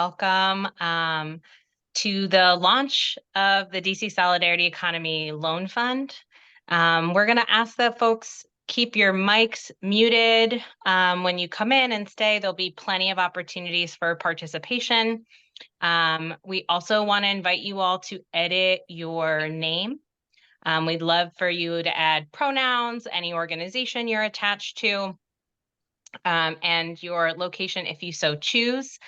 welcome to the launch of the DC Solidarity Economy Loan Fund. We're going to ask that folks keep your mics muted when you come in and stay. There'll be plenty of opportunities for participation. We also want to invite you all to edit your name. We'd love for you to add pronouns, any organization you're attached to, and your location if you so choose.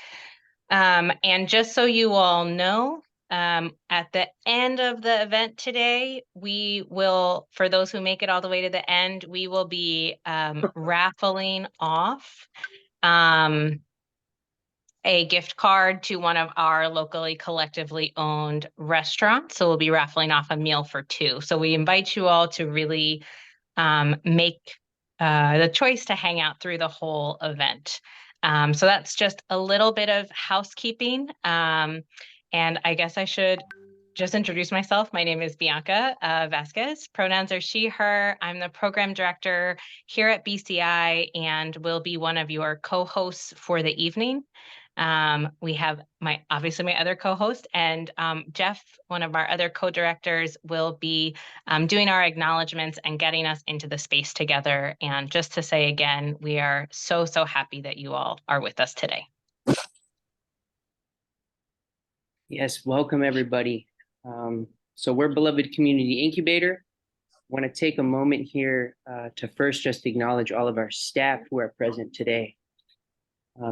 And just so you all know, at the end of the event today, we will, for those who make it all the way to the end, we will be raffling off a gift card to one of our locally collectively owned restaurants. So we'll be raffling off a meal for two. So we invite you all to really make the choice to hang out through the whole event. So that's just a little bit of housekeeping. And I guess I should just introduce myself. My name is Bianca Vasquez. Pronouns are she, her. I'm the program director here at BCI and will be one of your co-hosts for the evening. We have obviously my other co-host, and Jeff, one of our other co-directors, will be doing our acknowledgements and getting us into the space together. And just to say again, we are so happy that you all are with us today. Yes, welcome everybody. So we're Beloved Community Incubator. I want to take a moment here to first just acknowledge all of our staff who are present today.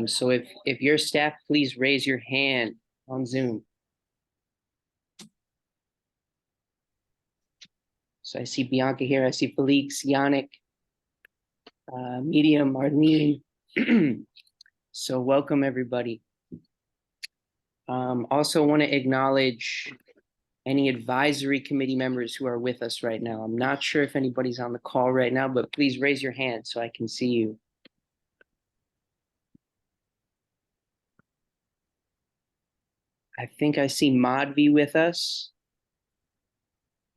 So if your staff, please raise your hand on Zoom. So I see Bianca here, I see Felix, Yannick, Medium, Arlene. So welcome everybody. Also want to acknowledge any advisory committee members who are with us right now. I'm not sure if anybody's on the call right now, but please raise your hand so I can see you. I think I see Madhvi with us.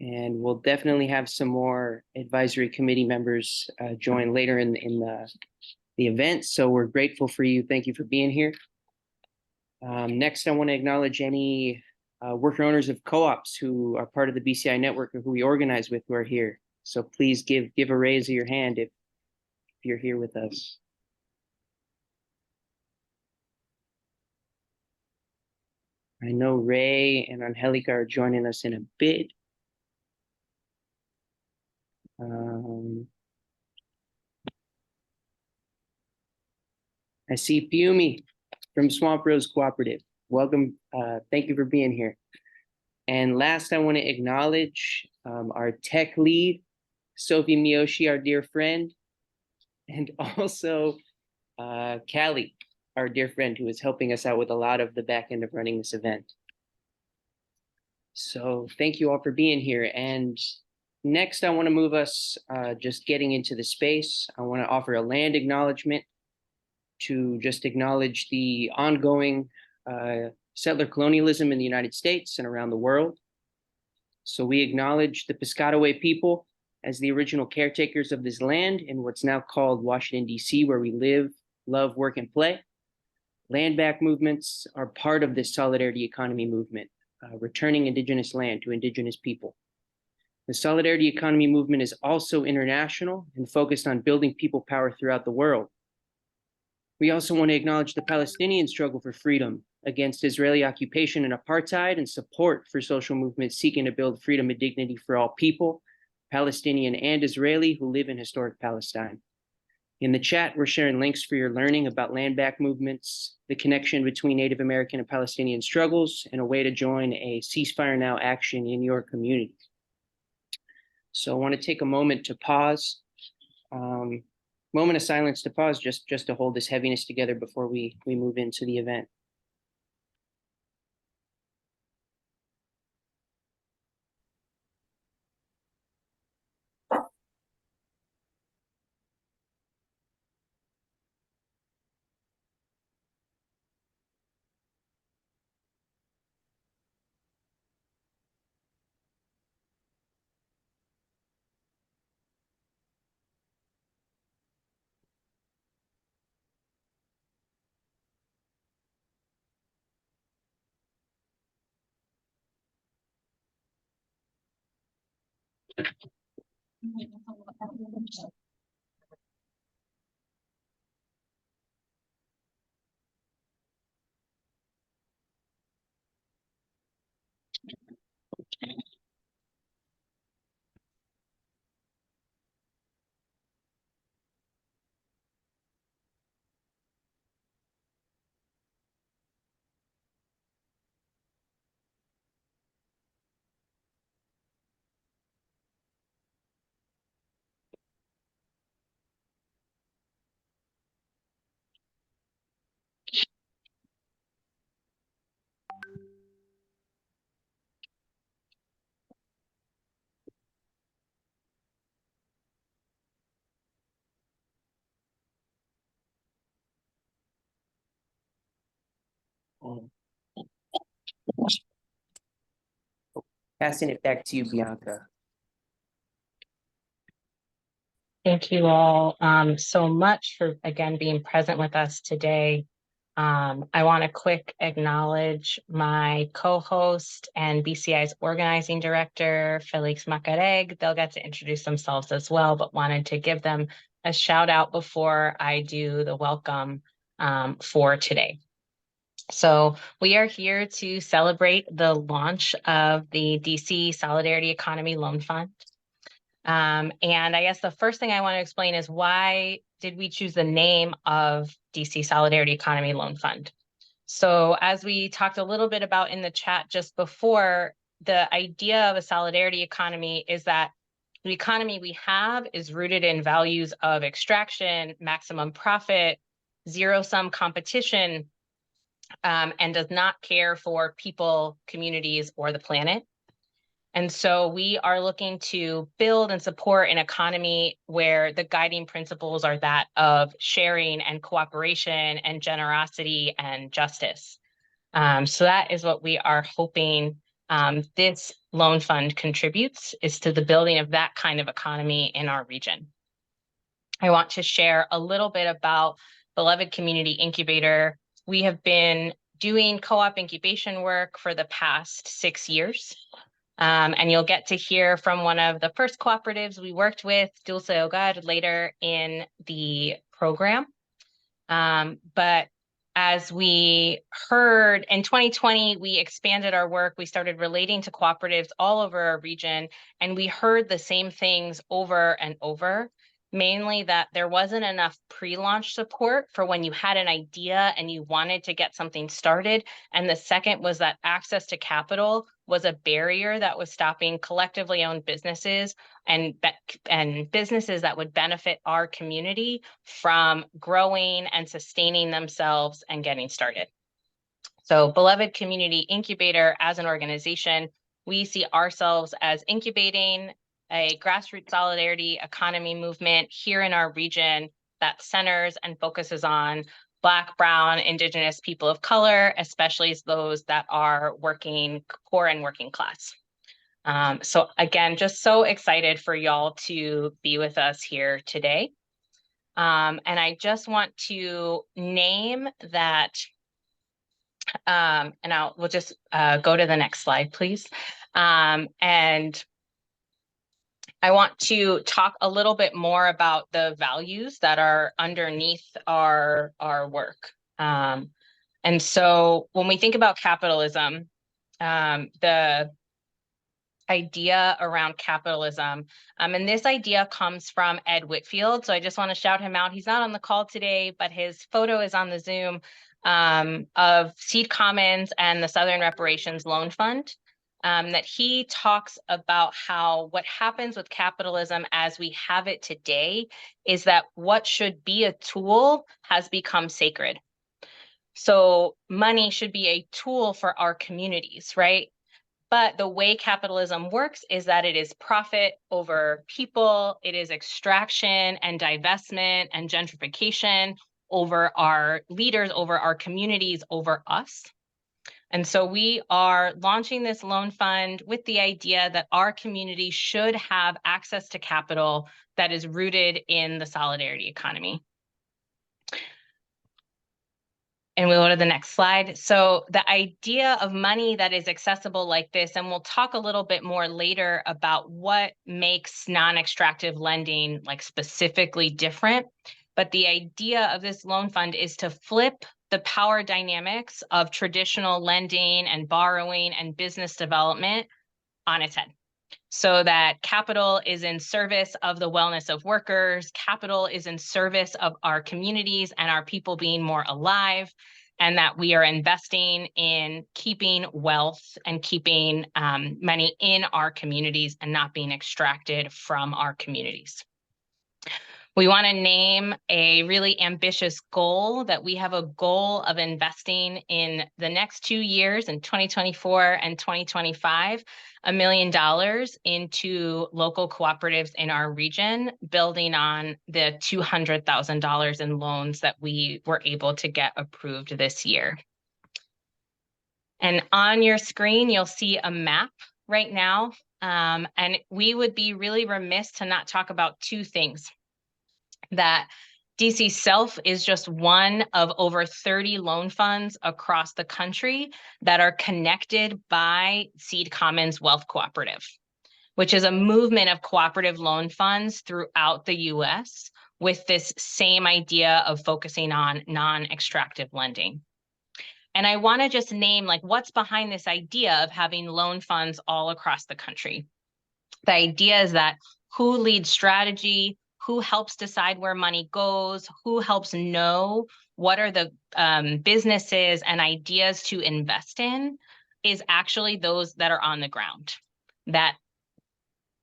And we'll definitely have some more advisory committee members join later in the event. So we're grateful for you. Thank you for being here. Next, I want to acknowledge any worker owners of co-ops who are part of the BCI network or who we organize with who are here. So please give a raise of your hand if you're here with us. I know Ray and Angelica are joining us in a bit. I see Piumi from Swamp Rose Cooperative. Welcome. Thank you for being here. And last, I want to acknowledge our tech lead, Sophie Miyoshi, our dear friend, and also Callie, our dear friend, who is helping us out with a lot of the back end of running this event. So thank you all for being here. And next, I want to move us just getting into the space. I want to offer a land acknowledgement to just acknowledge the ongoing settler colonialism in the United States and around the world. So we acknowledge the Piscataway people as the original caretakers of this land in what's now called Washington, D.C., where we live, love, work, and play. Land back movements are part of this solidarity economy movement, returning indigenous land to indigenous people. The solidarity economy movement is also international and focused on building people power throughout the world. We also want to acknowledge the Palestinian struggle for freedom against Israeli occupation and apartheid, and support for social movements seeking to build freedom and dignity for all people, Palestinian and Israeli, who live in historic Palestine. In the chat, we're sharing links for your learning about land back movements, the connection between Native American and Palestinian struggles, and a way to join a ceasefire now action in your community. So I want to take a moment to pause. Moment of silence to pause, just to hold this heaviness together before we move into the event. Passing it back to you, Bianca. Thank you all so much for, again, being present with us today. I want to quick acknowledge my co-host and BCI's organizing director, Felix Macareg. They'll get to introduce themselves as well, but wanted to give them a shout out before I do the welcome for today. So we are here to celebrate the launch of the DC Solidarity Economy Loan Fund. And I guess the first thing I want to explain is why did we choose the name of DC Solidarity Economy Loan Fund? So as we talked a little bit about in the chat just before, the idea of a solidarity economy is that the economy we have is rooted in values of extraction, maximum profit, zero-sum competition, and does not care for people, communities, or the planet. And so we are looking to build and support an economy where the guiding principles are that of sharing and cooperation and generosity and justice. So that is what we are hoping this loan fund contributes, is to the building of that kind of economy in our region. I want to share a little bit about Beloved Community Incubator. We have been doing co-op incubation work for the past 6 years. And you'll get to hear from one of the first cooperatives we worked with, Dulce Hogar, later in the program. But as we heard in 2020, we expanded our work. We started relating to cooperatives all over our region, and we heard the same things over and over. Mainly that there wasn't enough pre-launch support for when you had an idea and you wanted to get something started. And the second was that access to capital was a barrier that was stopping collectively owned businesses and businesses that would benefit our community from growing and sustaining themselves and getting started. So Beloved Community Incubator, as an organization, we see ourselves as incubating a grassroots solidarity economy movement here in our region that centers and focuses on Black, Brown, Indigenous people of color, especially those that are working, poor and working class. So again, just so excited for y'all to be with us here today. And I just want to name that, and we'll just go to the next slide, please. And I want to talk a little bit more about the values that are underneath our work. And so when we think about capitalism, the idea around capitalism, and this idea comes from Ed Whitfield. So I just want to shout him out. He's not on the call today, but his photo is on the Zoom of Seed Commons and the Southern Reparations Loan Fund. That he talks about how what happens with capitalism as we have it today is that what should be a tool has become sacred. So money should be a tool for our communities, right? But the way capitalism works is that it is profit over people, it is extraction and divestment and gentrification over our leaders, over our communities, over us. And so we are launching this loan fund with the idea that our community should have access to capital that is rooted in the solidarity economy. And we'll go to the next slide. So the idea of money that is accessible like this, and we'll talk a little bit more later about what makes non-extractive lending like specifically different. But the idea of this loan fund is to flip the power dynamics of traditional lending and borrowing and business development on its head. So that capital is in service of the wellness of workers, capital is in service of our communities and our people being more alive, and that we are investing in keeping wealth and keeping money in our communities and not being extracted from our communities. We want to name a really ambitious goal, that we have a goal of investing in the next 2 years, in 2024 and 2025, $1 million into local cooperatives in our region, building on the $200,000 in loans that we were able to get approved this year. And on your screen, you'll see a map right now. And we would be really remiss to not talk about two things. That DC Self is just one of over 30 loan funds across the country that are connected by Seed Commons Wealth Cooperative, which is a movement of cooperative loan funds throughout the US with this same idea of focusing on non-extractive lending. And I want to just name like what's behind this idea of having loan funds all across the country. The idea is that who leads strategy, who helps decide where money goes, who helps know what are the businesses and ideas to invest in, is actually those that are on the ground. That,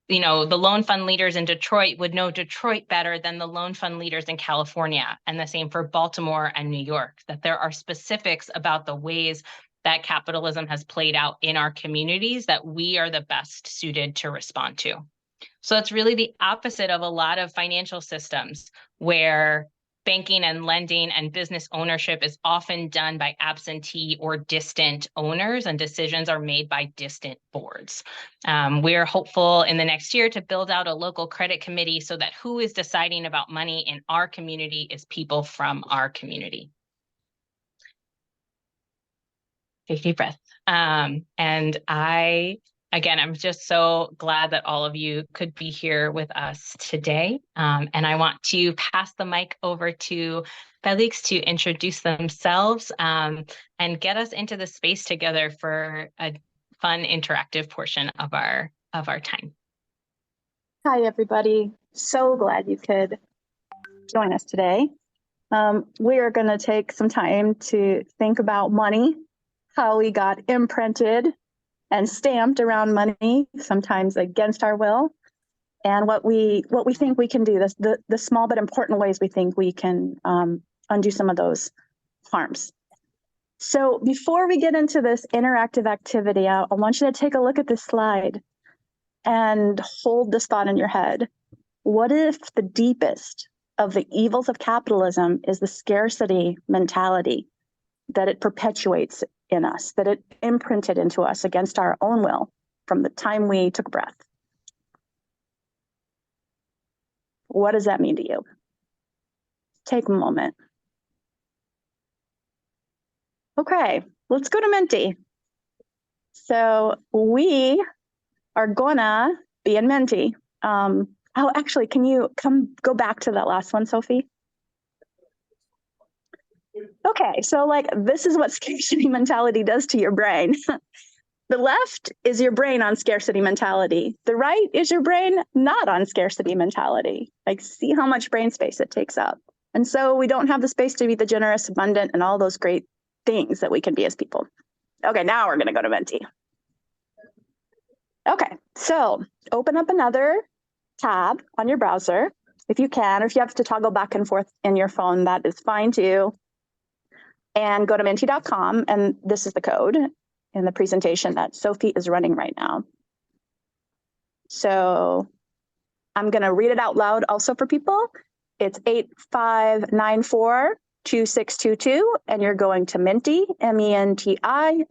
you know, the loan fund leaders in Detroit would know Detroit better than the loan fund leaders in California, and the same for Baltimore and New York, that there are specifics about the ways that capitalism has played out in our communities that we are the best suited to respond to. So it's really the opposite of a lot of financial systems where banking and lending and business ownership is often done by absentee or distant owners, and decisions are made by distant boards. We're hopeful in the next year to build out a local credit committee so that who is deciding about money in our community is people from our community. Take a deep breath. And again, I'm just so glad that all of you could be here with us today. And I want to pass the mic over to Felix to introduce themselves and get us into the space together for a fun, interactive portion of our time. Hi, everybody. So glad you could join us today. We are going to take some time to think about money, how we got imprinted and stamped around money, sometimes against our will, and what we think we can do, the small but important ways we think we can undo some of those harms. So before we get into this interactive activity, I want you to take a look at this slide and hold this thought in your head. What if the deepest of the evils of capitalism is the scarcity mentality that it perpetuates in us, that it imprinted into us against our own will from the time we took breath? What does that mean to you? Take a moment. Okay, let's go to Menti. So we are gonna be in Menti. Oh, actually, can you go back to that last one, Sophie? Okay, so like this is what scarcity mentality does to your brain. The left is your brain on scarcity mentality. The right is your brain not on scarcity mentality. Like, see how much brain space it takes up. And so we don't have the space to be the generous, abundant, and all those great things that we can be as people. Okay, now we're going to go to Menti. Okay, so open up another tab on your browser if you can, or if you have to toggle back and forth in your phone, that is fine too. And go to menti.com, and this is the code in the presentation that Sophie is running right now. So I'm going to read it out loud also for people. It's 8594-2622, and you're going to Menti, MENTI.com.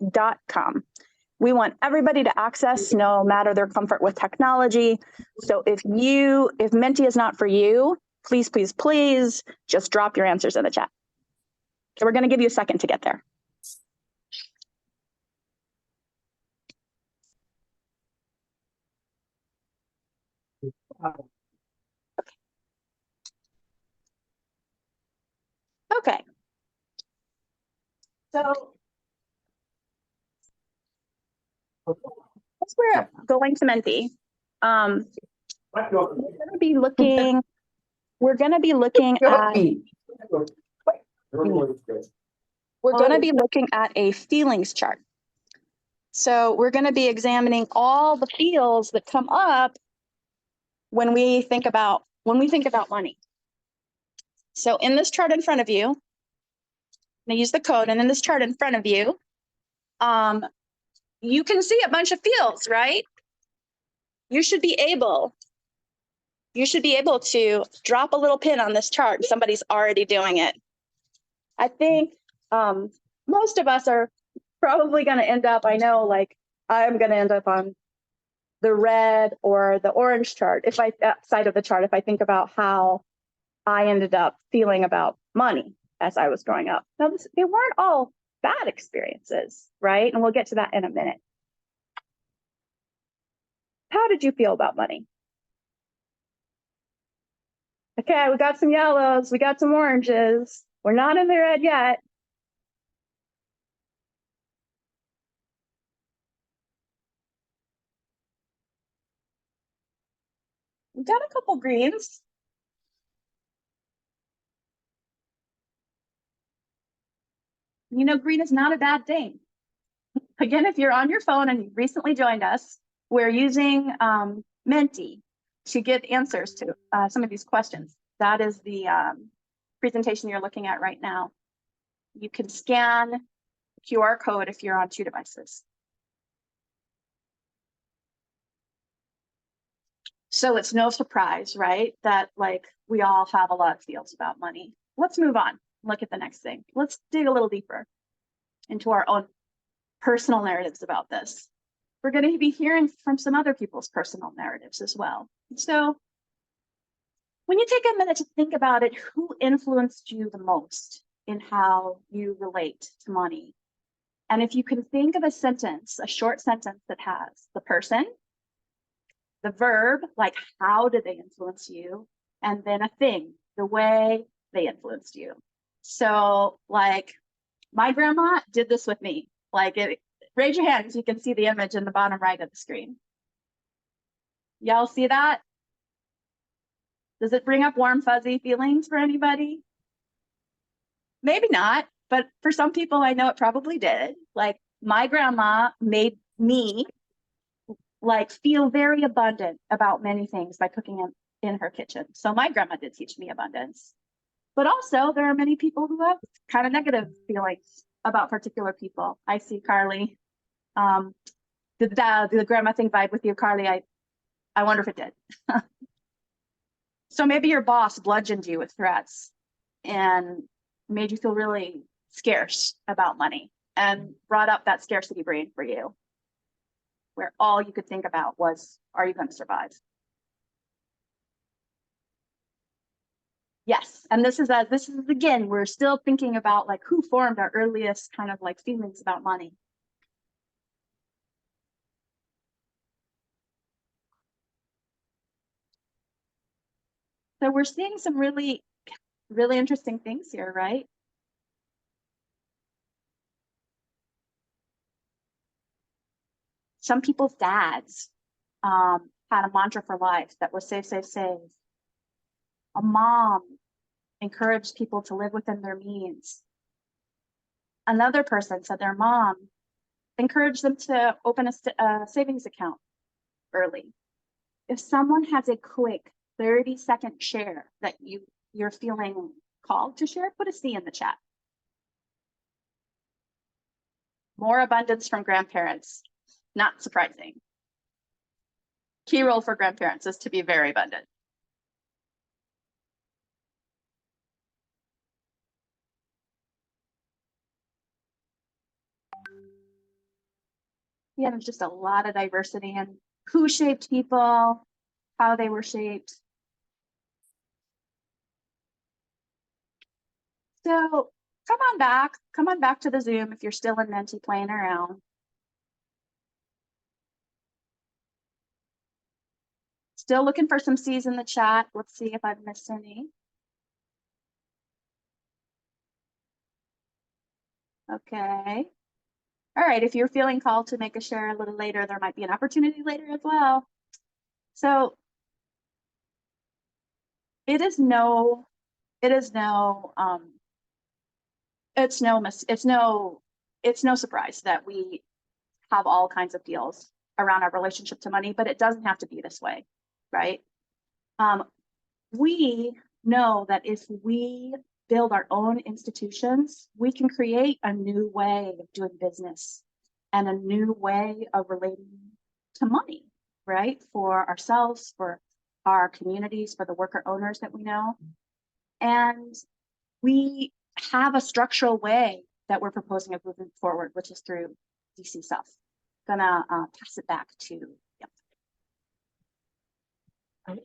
We want everybody to access, no matter their comfort with technology. So if Menti is not for you, please, please, please just drop your answers in the chat. So we're going to give you a second to get there. Okay. So as we're going to Menti, we're going to be looking at a feelings chart. So we're going to be examining all the feels that come up when we think about money. So in this chart in front of you, I'm going to use the code, and in this chart in front of you, you can see a bunch of feels, right? You should be able to drop a little pin on this chart. Somebody's already doing it. I think most of us are probably going to end up, I know, like I'm going to end up on the red or the orange chart, side of the chart, if I think about how I ended up feeling about money as I was growing up. Now, they weren't all bad experiences, right? And we'll get to that in a minute. How did you feel about money? Okay, we got some yellows, we got some oranges. We're not in the red yet. We got a couple greens. You know, green is not a bad thing. Again, if you're on your phone and you recently joined us, we're using Menti to get answers to some of these questions. That is the presentation you're looking at right now. You can scan the QR code if you're on 2 devices. So it's no surprise, right, that like we all have a lot of feels about money. Let's move on. Look at the next thing. Let's dig a little deeper into our own personal narratives about this. We're going to be hearing from some other people's personal narratives as well. So when you take a minute to think about it, who influenced you the most in how you relate to money? And if you can think of a sentence, a short sentence that has the person, the verb, like how did they influence you? And then a thing, the way they influenced you. So like my grandma did this with me. Like raise your hand so you can see the image in the bottom right of the screen. Y'all see that? Does it bring up warm, fuzzy feelings for anybody? Maybe not, but for some people I know it probably did. Like my grandma made me like feel very abundant about many things by cooking in her kitchen. So my grandma did teach me abundance. But also there are many people who have kind of negative feelings about particular people. I see Carly. Did the grandma thing vibe with you, Carly? I wonder if it did. So maybe your boss bludgeoned you with threats and made you feel really scarce about money and brought up that scarcity brain for you, where all you could think about was, are you going to survive? Yes, and this is again, we're still thinking about like who formed our earliest kind of like feelings about money. So we're seeing some really, really interesting things here, right? Some people's dads had a mantra for life that was save, save, save. A mom encouraged people to live within their means. Another person said their mom encouraged them to open a savings account early. If someone has a quick 30-second share that you're feeling called to share, put a C in the chat. More abundance from grandparents, not surprising. Key role for grandparents is to be very abundant. Yeah, there's just a lot of diversity in who shaped people, how they were shaped. So come on back. Come on back to the Zoom if you're still in Menti playing around. Still looking for some C's in the chat. Let's see if I've missed any. Okay. All right, if you're feeling called to make a share a little later, there might be an opportunity later as well. So it's no surprise that we have all kinds of deals around our relationship to money, but it doesn't have to be this way, right? We know that if we build our own institutions, we can create a new way of doing business and a new way of relating to money, right? For ourselves, for our communities, for the worker owners that we know. And we have a structural way that we're proposing of moving forward, which is through DC Self. Gonna pass it back to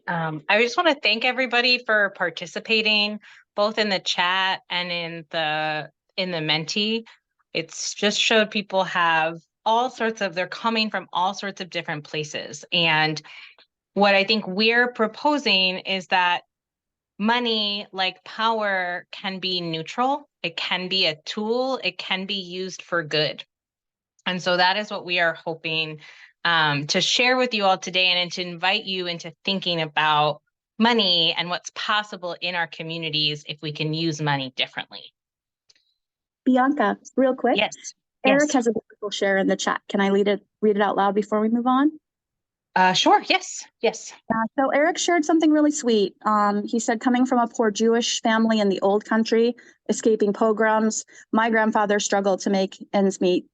I just want to thank everybody for participating, both in the chat and in the Menti. It's just showed people have they're coming from all sorts of different places. And what I think we're proposing is that money, like power, can be neutral. It can be a tool. It can be used for good. And so that is what we are hoping to share with you all today, and to invite you into thinking about money and what's possible in our communities if we can use money differently. Bianca, real quick. Yes. Eric has a beautiful share in the chat. Can I read it out loud before we move on? Sure. Yes. So Eric shared something really sweet. He said, coming from a poor Jewish family in the old country, escaping pogroms, my grandfather struggled to make ends meet.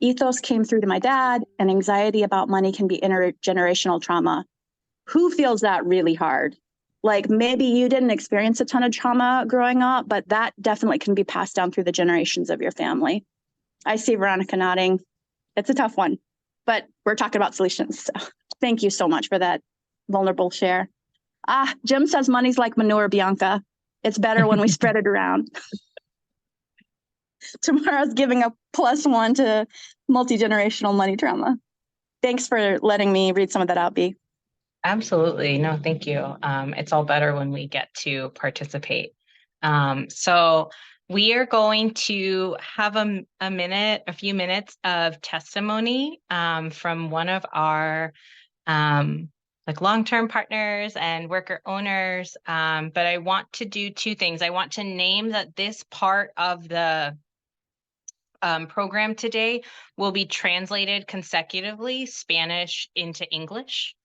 Ethos came through to my dad, and anxiety about money can be intergenerational trauma. Who feels that really hard? Like, maybe you didn't experience a ton of trauma growing up, but that definitely can be passed down through the generations of your family. I see Veronica nodding. It's a tough one, but we're talking about solutions. So thank you so much for that vulnerable share. Jim says money's like manure, Bianca. It's better when we spread it around. Tomorrow's giving a +1 to multi-generational money trauma. Thanks for letting me read some of that out, B. Absolutely. No, thank you. It's all better when we get to participate. So we are going to have a few minutes of testimony from one of our long-term partners and worker owners. But I want to do two things. I want to name that this part of the program today will be translated consecutively, Spanish into English.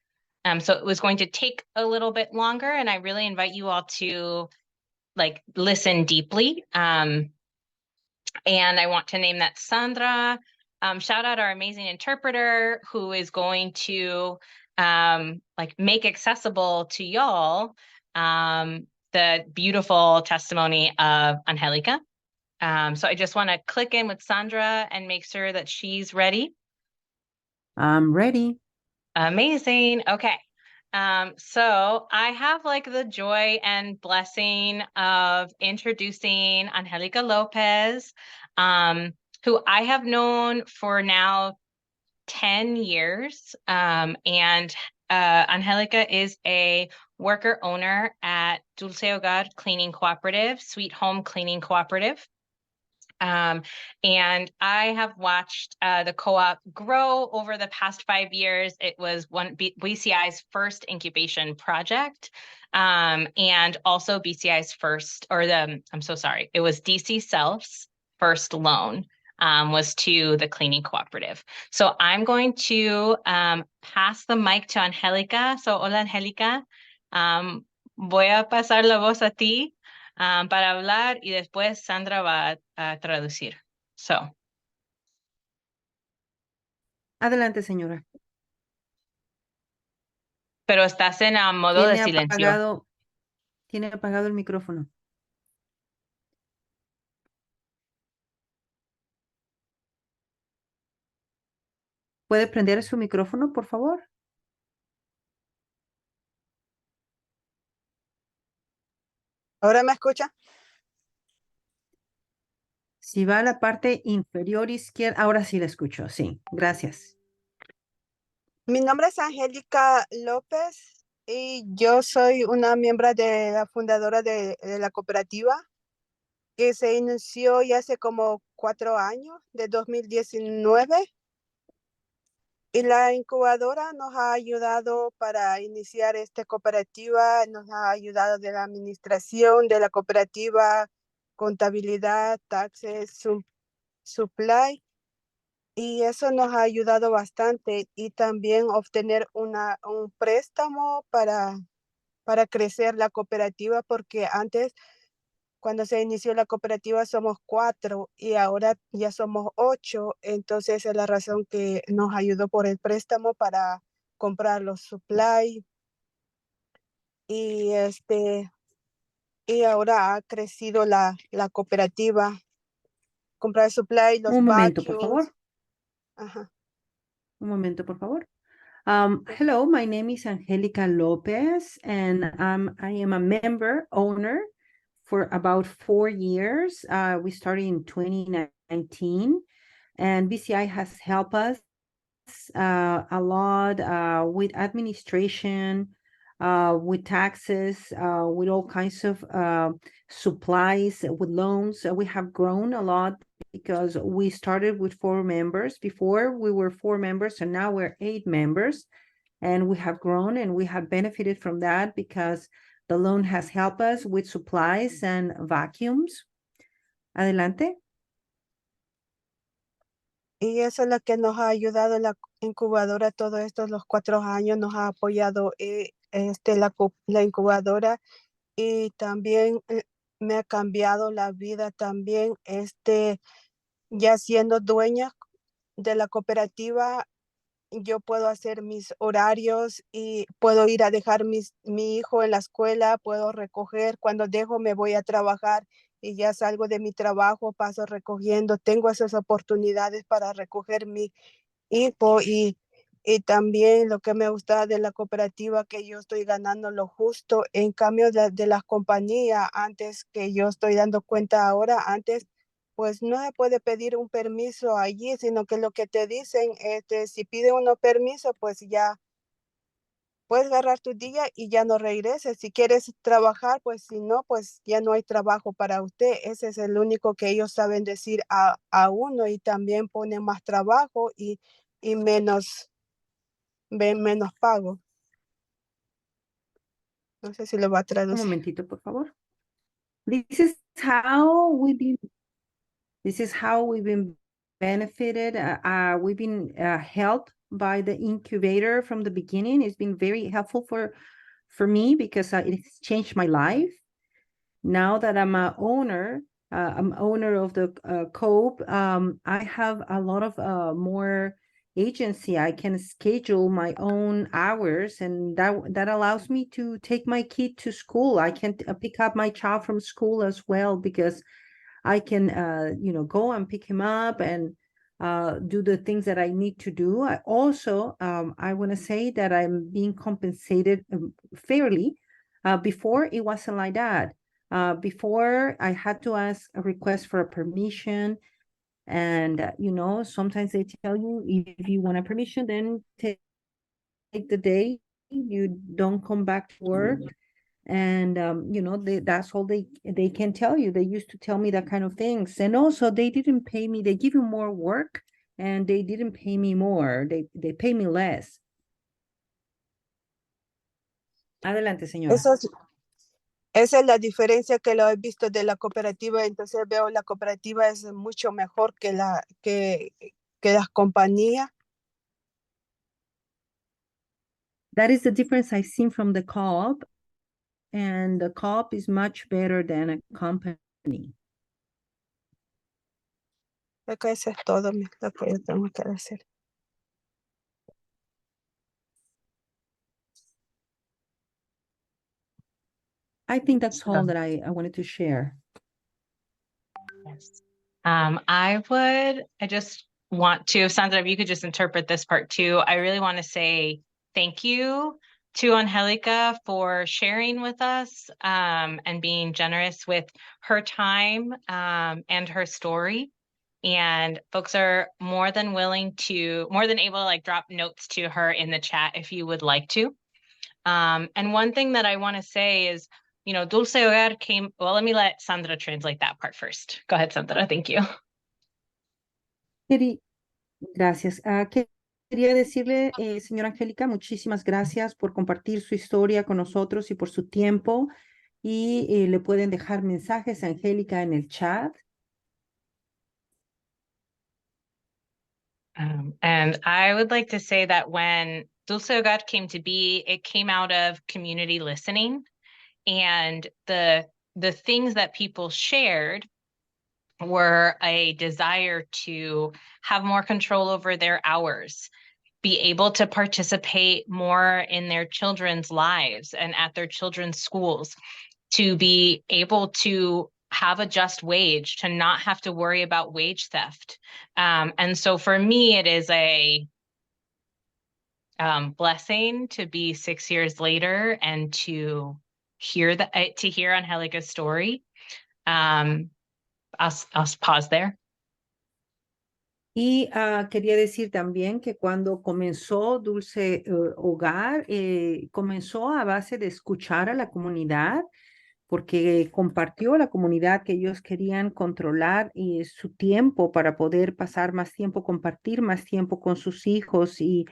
So it was going to take a little bit longer, and I really invite you all to listen deeply. And I want to name that Sandra. Shout out our amazing interpreter who is going to make accessible to y'all the beautiful testimony of Angelica. So I just want to click in with Sandra and make sure that she's ready. I'm ready. Amazing. Okay. So I have the joy and blessing of introducing Angelica Lopez, who I have known for now 10 years. And Angelica is a worker owner at Dulce Hogar Cleaning Cooperative, Sweet Home Cleaning Cooperative. And I have watched the co-op grow over the past 5 years. It was BCI's first incubation project, and also BCI's it was DC Self's first loan was to the cleaning cooperative. So I'm going to pass the mic to Angelica. So hola, Angelica. Voy a pasar la voz a ti. Para hablar, y después Sandra va a traducir. So. Adelante, señora. Pero estás en modo de silencio. Tiene apagado el micrófono. ¿Puede prender su micrófono, por favor? ¿Ahora me escucha? Si va a la parte inferior izquierda, ahora sí la escucho, sí, gracias. Mi nombre es Angélica López y yo soy una miembro de la fundadora de la cooperativa que se inició ya hace como 4 años, de 2019. Y la incubadora nos ha ayudado para iniciar esta cooperativa, nos ha ayudado de la administración de la cooperativa, contabilidad, taxes, supply, y eso nos ha ayudado bastante. Y también obtener un préstamo para crecer la cooperativa, porque antes, cuando se inició la cooperativa, somos 4 y ahora ya somos 8. Entonces, esa es la razón que nos ayudó por el préstamo para comprar los supply. Y y ahora ha crecido la cooperativa. Comprar supply, los Un momento, por vacuums. favor. Ajá. Un momento, por favor. Hello, my name is Angelica Lopez, and I am a member owner for about 4 years. We started in 2019, and BCI has helped us a lot with administration, with taxes, with all kinds of supplies, with loans. We have grown a lot because we started with 4 members. Before we were 4 members, and now we're 8 members. And we have grown and we have benefited from that because the loan has helped us with supplies and vacuums. Adelante. Y eso es lo que nos ha ayudado la incubadora todos los 4 años, nos ha apoyado la incubadora, y también me ha cambiado la vida también, ya siendo dueña de la cooperativa. Yo puedo hacer mis horarios y puedo ir a dejar mi hijo en la escuela, puedo recoger, cuando dejo me voy a trabajar y ya salgo de mi trabajo, paso recogiendo, tengo esas oportunidades para recoger mi hijo. Y también lo que me gusta de la cooperativa, que yo estoy ganando lo justo, en cambio de las compañías antes, que yo estoy dando cuenta ahora, antes pues no se puede pedir un permiso allí, sino que lo que te dicen, si pide uno permiso, pues ya puedes agarrar tu día y ya no regreses. Si quieres trabajar, pues si no, pues ya no hay trabajo para usted. Ese es el único que ellos saben decir a uno, y también ponen más trabajo y menos pago. No sé si lo va a Un traducir. momentito, por favor. This is how we've been benefited. We've been helped by the incubator from the beginning. It's been very helpful for me because it's changed my life. Now that I'm owner of the Coop, I have a lot of more agency. I can schedule my own hours, and that allows me to take my kid to school. I can pick up my child from school as well, because I can go and pick him up and do the things that I need to do. I also I want to say that I'm being compensated fairly. Before it wasn't like that. Before I had to ask a request for a permission, and sometimes they tell you, if you want a permission, then take the day, you don't come back to work. And that's all they can tell you. They used to tell me that kind of things. And also, they didn't pay me. They give you more work, and they didn't pay me more. They pay me less. Adelante, señora. Esa es la diferencia que lo he visto de la cooperativa. Entonces veo la cooperativa es mucho mejor que las compañías. That is the difference I've seen from the co-op, and the co-op is much better than a company. Creo que eso es todo lo que yo tengo que decir. I think that's all that I wanted to share. Yes. I just want to, Sandra, if you could just interpret this part too. I really want to say thank you to Angelica for sharing with us and being generous with her time and her story. And folks are more than able to like drop notes to her in the chat if you would like to. And one thing that I want to say is, you know, Dulce Hogar came, well, let me let Sandra translate that part first. Go ahead, Sandra. Thank you. Gracias. Quería decirle, señora Angélica, muchísimas gracias por compartir su historia con nosotros y por su tiempo. Y le pueden dejar mensajes a Angélica en el chat. And I would like to say that when Dulce Hogar came to be, it came out of community listening, and the things that people shared were a desire to have more control over their hours, be able to participate more in their children's lives and at their children's schools, to be able to have a just wage, to not have to worry about wage theft. And so for me, it is a blessing to be 6 years later and to hear Angelica's story. I'll pause there. Y quería decir también que cuando comenzó Dulce Hogar, comenzó a base de escuchar a la comunidad, porque compartió la comunidad que ellos querían controlar su tiempo para poder pasar más tiempo, compartir más tiempo con sus hijos y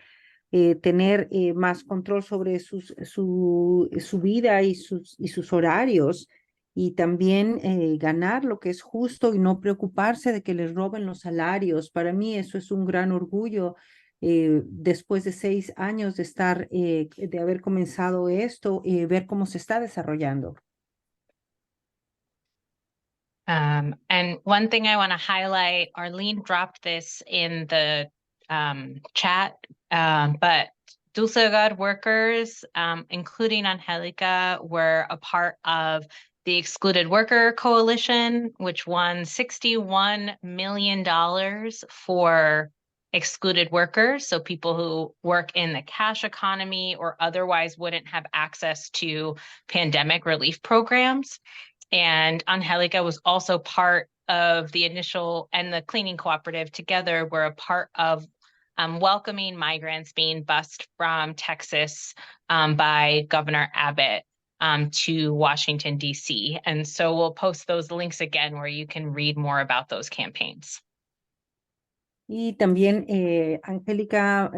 tener más control sobre su vida y sus horarios, y también ganar lo que es justo y no preocuparse de que les roben los salarios. Para mí eso es un gran orgullo. Después de 6 años de haber comenzado esto, ver cómo se está desarrollando. And one thing I want to highlight, Arlene dropped this in the chat, but Dulce Hogar workers, including Angelica, were a part of the Excluded Worker Coalition, which won $61 million for excluded workers, so people who work in the cash economy or otherwise wouldn't have access to pandemic relief programs. And Angelica was also part of the initial, and the cleaning cooperative together were a part of welcoming migrants being bused from Texas by Governor Abbott to Washington, D.C. And so we'll post those links again where you can read more about those campaigns. Y también Angélica,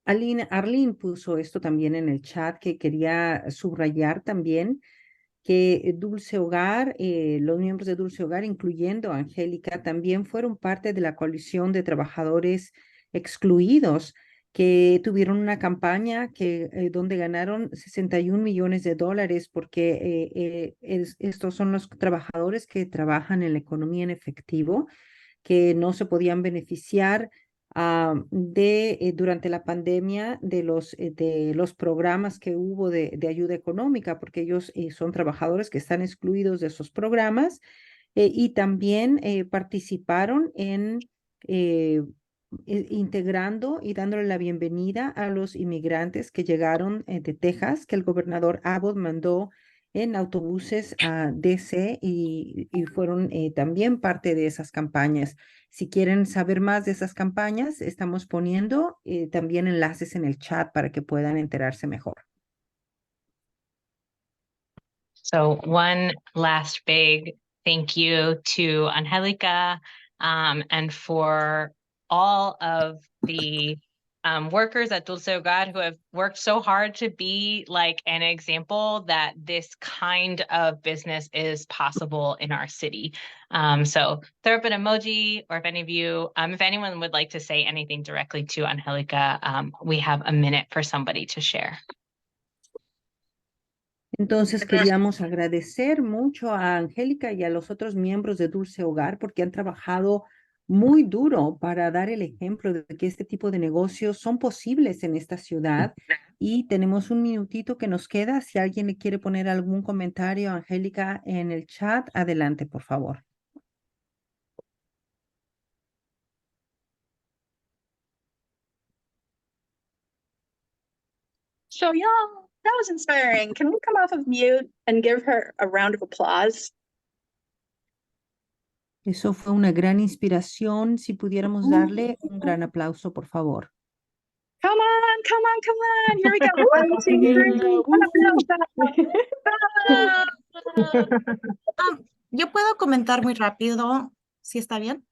Arlene puso esto también en el chat, que quería subrayar también que Dulce Hogar, los miembros de Dulce Hogar, incluyendo a Angélica, también fueron parte de la coalición de trabajadores excluidos, que tuvieron una campaña donde ganaron $61 millones, porque estos son los trabajadores que trabajan en la economía en efectivo, que no se podían beneficiar durante la pandemia de los programas que hubo de ayuda económica, porque ellos son trabajadores que están excluidos de esos programas, y también participaron en integrando y dándole la bienvenida a los inmigrantes que llegaron de Texas, que el gobernador Abbott mandó en autobuses a DC, y fueron también parte de esas campañas. Si quieren saber más de esas campañas, estamos poniendo también enlaces en el chat para que puedan enterarse mejor. So one last big thank you to Angelica and for all of the workers at Dulce Hogar who have worked so hard to be like an example that this kind of business is possible in our city. So throw up an emoji, or if any of you, if anyone would like to say anything directly to Angelica, we have a minute for somebody to share. Entonces queríamos agradecer mucho a Angélica y a los otros miembros de Dulce Hogar, porque han trabajado muy duro para dar el ejemplo de que este tipo de negocios son posibles en esta ciudad. Y tenemos un minutito que nos queda. Si alguien le quiere poner algún comentario a Angélica en el chat, adelante, por favor. so young. That was inspiring. Can we come off of mute and give her a round of applause? Eso fue una gran inspiración. Si pudiéramos darle un gran aplauso, por favor. Come on, come on, come on. Here we go. 1, 2, 3. Yo puedo comentar muy rápido, si está bien.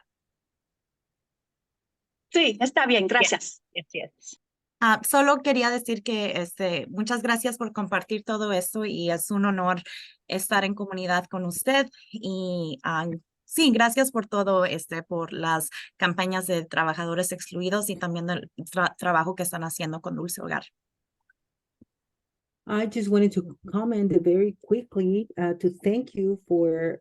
Sí, está bien, gracias. Yes, yes. Solo quería decir que muchas gracias por compartir todo esto y es un honor estar en comunidad con usted y sí, gracias por todo, por las campañas de trabajadores excluidos y también el trabajo que están haciendo con Dulce Hogar. I just wanted to comment very quickly to thank you for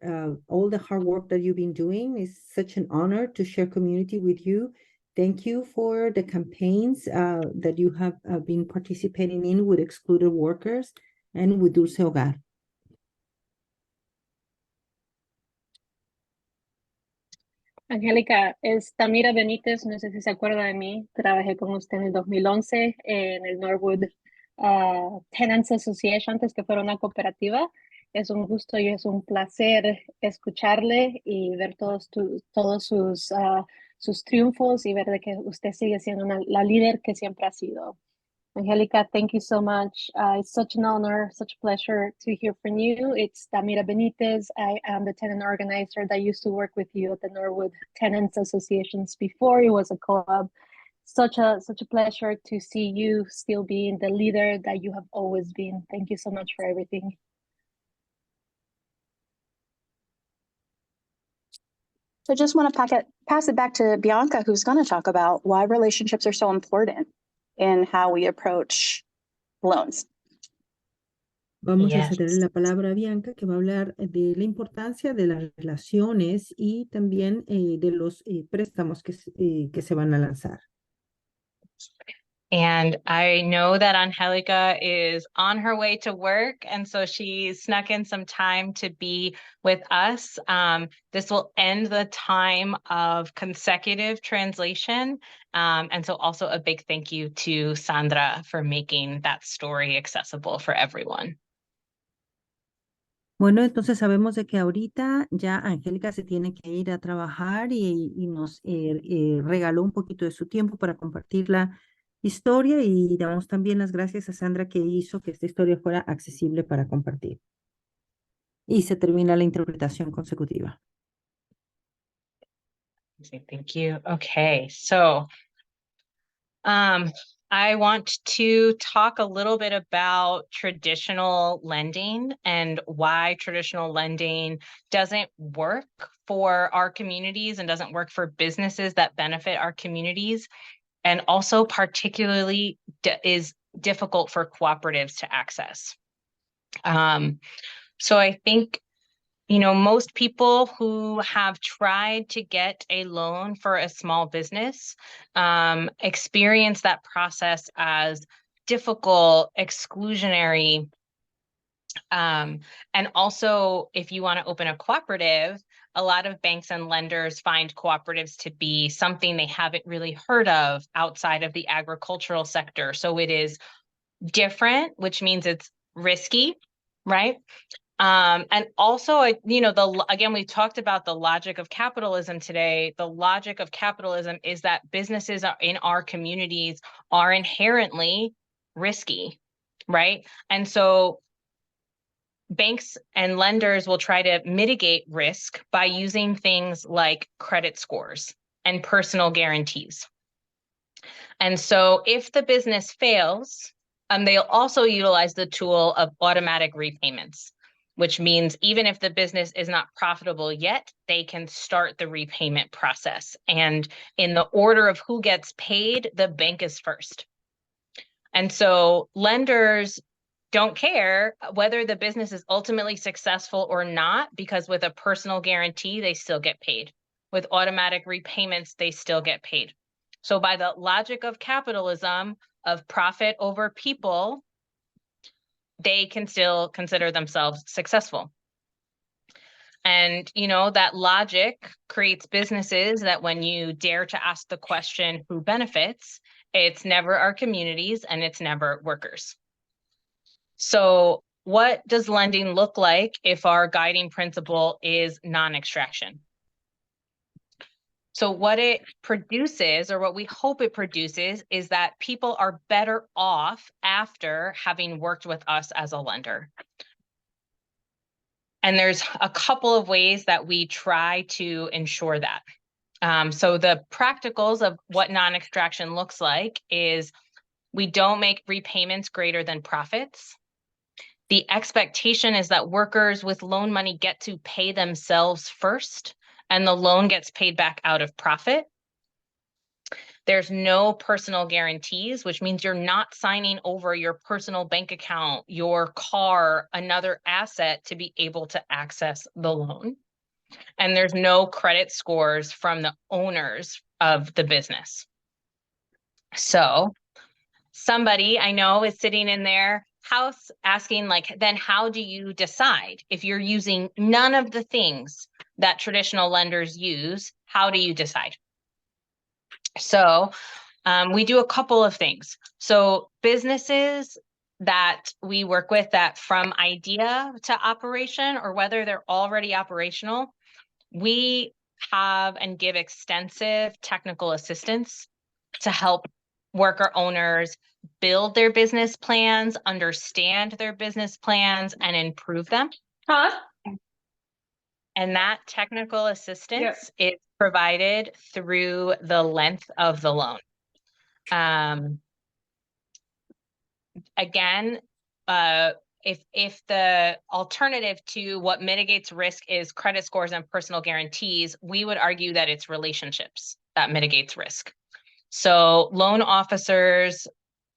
all the hard work that you've been doing. It's such an honor to share community with you. Thank you for the campaigns that you have been participating in with excluded workers and with Dulce Hogar. Angélica, es Tamira Benítez, no sé si se acuerda de mí, trabajé con usted en el 2011 en el Norwood Tenants Association, antes que fuera una cooperativa. Es un gusto y es un placer escucharle y ver todos sus triunfos y ver de que usted sigue siendo la líder que siempre ha sido. Angelica, thank you so much. It's such an honor, such a pleasure to hear from you. It's Tamira Benitez. I am the tenant organizer that used to work with you at the Norwood Tenants Associations before it was a co-op. Such a pleasure to see you still being the leader that you have always been. Thank you so much for everything. So I just want to pass it back to Bianca, who's going to talk about why relationships are so important in how we approach loans. Vamos a cederle la palabra a Bianca, que va a hablar de la importancia de las relaciones y también de los préstamos que se van a lanzar. And I know that Angelica is on her way to work, and so she snuck in some time to be with us. This will end the time of consecutive translation. And so also a big thank you to Sandra for making that story accessible for everyone. Bueno, entonces sabemos de que ahorita ya Angélica se tiene que ir a trabajar y nos regaló un poquito de su tiempo para compartir la historia y damos también las gracias a Sandra que hizo que esta historia fuera accesible para compartir. Y se termina la interpretación consecutiva. Thank you. Okay, so I want to talk a little bit about traditional lending and why traditional lending doesn't work for our communities and doesn't work for businesses that benefit our communities, and also particularly is difficult for cooperatives to access. So I think, most people who have tried to get a loan for a small business experience that process as difficult, exclusionary. And also, if you want to open a cooperative, a lot of banks and lenders find cooperatives to be something they haven't really heard of outside of the agricultural sector. So it is different, which means it's risky, right? And also, again, we talked about the logic of capitalism today. The logic of capitalism is that businesses in our communities are inherently risky, right? And so banks and lenders will try to mitigate risk by using things like credit scores and personal guarantees. And so if the business fails, they'll also utilize the tool of automatic repayments, which means even if the business is not profitable yet, they can start the repayment process. And in the order of who gets paid, the bank is first. And so lenders don't care whether the business is ultimately successful or not, because with a personal guarantee, they still get paid. With automatic repayments, they still get paid. So by the logic of capitalism, of profit over people, they can still consider themselves successful. And, that logic creates businesses that when you dare to ask the question, who benefits, it's never our communities and it's never workers. So what does lending look like if our guiding principle is non-extraction? So what it produces, or what we hope it produces, is that people are better off after having worked with us as a lender. And there's a couple of ways that we try to ensure that. So the practicals of what non-extraction looks like is we don't make repayments greater than profits. The expectation is that workers with loan money get to pay themselves first, and the loan gets paid back out of profit. There's no personal guarantees, which means you're not signing over your personal bank account, your car, another asset to be able to access the loan. And there's no credit scores from the owners of the business. So somebody I know is sitting in their house asking, like, then how do you decide if you're using none of the things that traditional lenders use? How do you decide? So we do a couple of things. So businesses that we work with that from idea to operation, or whether they're already operational, we have and give extensive technical assistance to help worker owners build their business plans, understand their business plans, and improve them. And that technical assistance is provided through the length of the loan. Again, if the alternative to what mitigates risk is credit scores and personal guarantees, we would argue that it's relationships that mitigates risk. So loan officers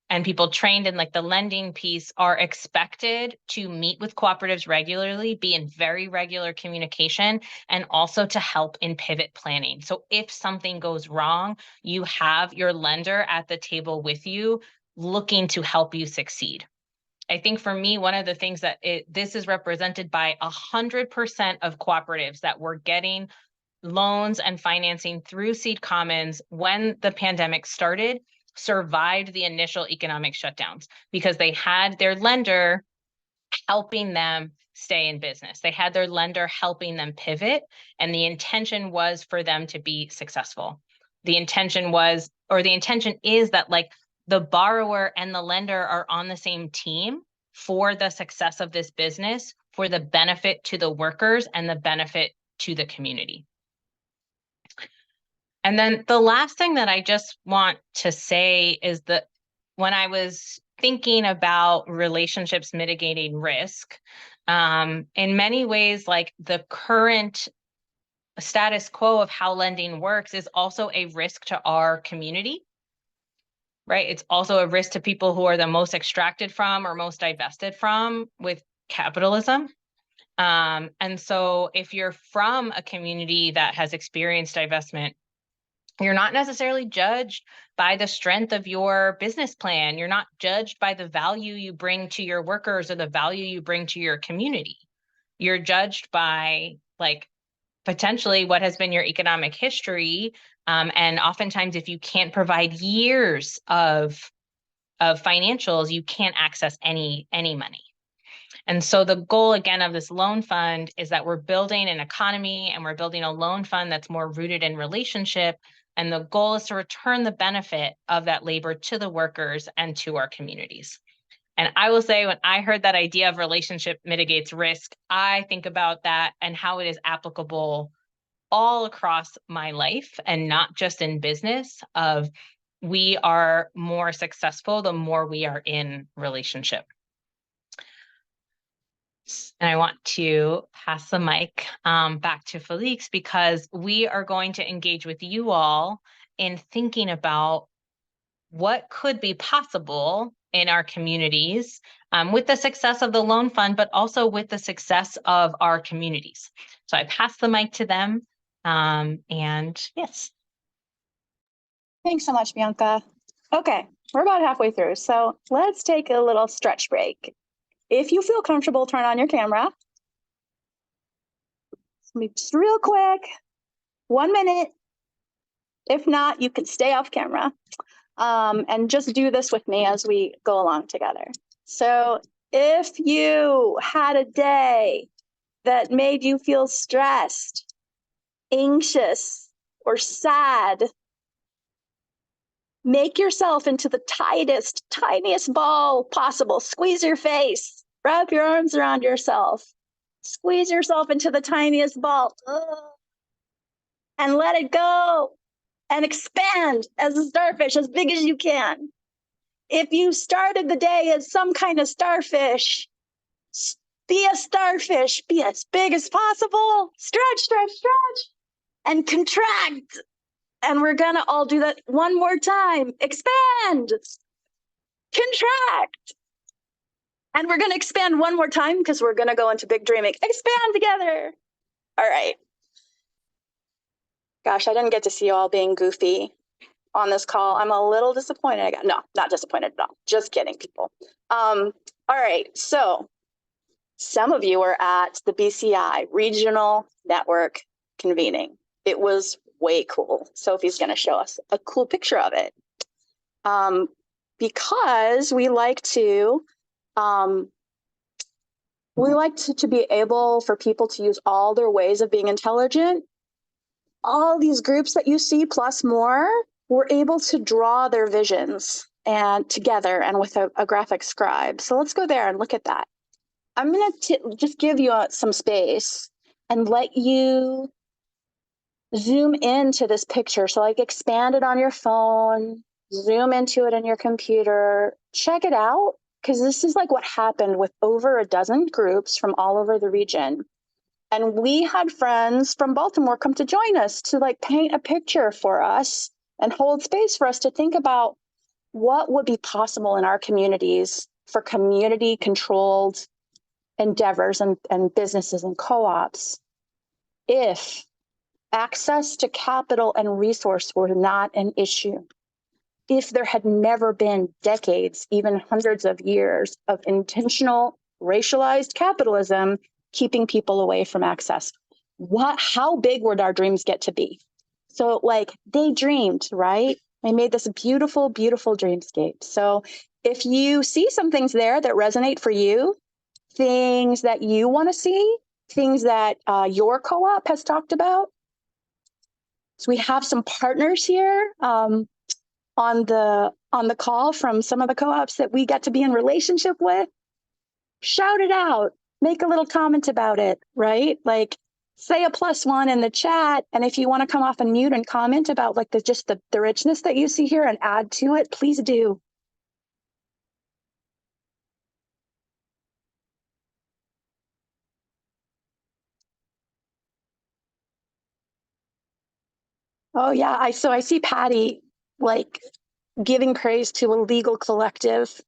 and people trained in like the lending piece are expected to meet with cooperatives regularly, be in very regular communication, and also to help in pivot planning. So if something goes wrong, you have your lender at the table with you, looking to help you succeed. I think for me, one of the things that this is represented by 100% of cooperatives that were getting loans and financing through Seed Commons when the pandemic started survived the initial economic shutdowns because they had their lender helping them stay in business. They had their lender helping them pivot, and the intention was for them to be successful. The intention was, or the intention is that like the borrower and the lender are on the same team for the success of this business, for the benefit to the workers and the benefit to the community. And then the last thing that I just want to say is that when I was thinking about relationships mitigating risk, in many ways, like the current status quo of how lending works is also a risk to our community, right? It's also a risk to people who are the most extracted from or most divested from with capitalism. And so if you're from a community that has experienced divestment, you're not necessarily judged by the strength of your business plan. You're not judged by the value you bring to your workers or the value you bring to your community. You're judged by like potentially what has been your economic history. And oftentimes if you can't provide years of financials, you can't access any money. And so the goal again of this loan fund is that we're building an economy and we're building a loan fund that's more rooted in relationship. And the goal is to return the benefit of that labor to the workers and to our communities. And I will say, when I heard that idea of relationship mitigates risk, I think about that and how it is applicable all across my life and not just in business. Of we are more successful the more we are in relationship. And I want to pass the mic back to Felix because we are going to engage with you all in thinking about what could be possible in our communities with the success of the loan fund, but also with the success of our communities. So I pass the mic to them. And yes. Thanks so much, Bianca. Okay, we're about halfway through, so let's take a little stretch break. If you feel comfortable, turn on your camera. Just real quick, 1 minute. If not, you can stay off camera and just do this with me as we go along together. So If you had a day that made you feel stressed, anxious, or sad, make yourself into the tightest, tiniest ball possible. Squeeze your face. Wrap your arms around yourself. Squeeze yourself into the tiniest ball. And let it go. And expand as a starfish, as big as you can. If you started the day as some kind of starfish, be a starfish, be as big as possible. Stretch, stretch, stretch, and contract. And we're gonna all do that one more time. Expand, contract. And we're gonna expand one more time because we're gonna go into big dreaming. Expand together. All right. Gosh, I didn't get to see you all being goofy on this call. I'm a little disappointed. No, not disappointed at all. Just kidding, people. All right, so some of you were at the BCI Regional Network convening. It was way cool. Sophie's going to show us a cool picture of it. Because we like to be able for people to use all their ways of being intelligent. All these groups that you see plus more were able to draw their visions and together and with a graphic scribe. So let's go there and look at that. I'm going to just give you some space and let you zoom into this picture. So like expand it on your phone, zoom into it in your computer, check it out, because this is like what happened with over a dozen groups from all over the region. And we had friends from Baltimore come to join us to like paint a picture for us and hold space for us to think about what would be possible in our communities for community controlled endeavors and businesses and co-ops if access to capital and resource were not an issue. If there had never been decades, even hundreds of years of intentional racialized capitalism keeping people away from access. How big would our dreams get to be? So like they dreamed, right? They made this beautiful, beautiful dreamscape. So if you see some things there that resonate for you, things that you want to see, things that your co-op has talked about. So we have some partners here on the call from some of the co-ops that we get to be in relationship with. Shout it out. Make a little comment about it, right? Like say a +1 in the chat. And if you want to come off and mute and comment about like the richness that you see here and add to it, please do. Oh yeah, I see Patty like giving praise to a legal collective.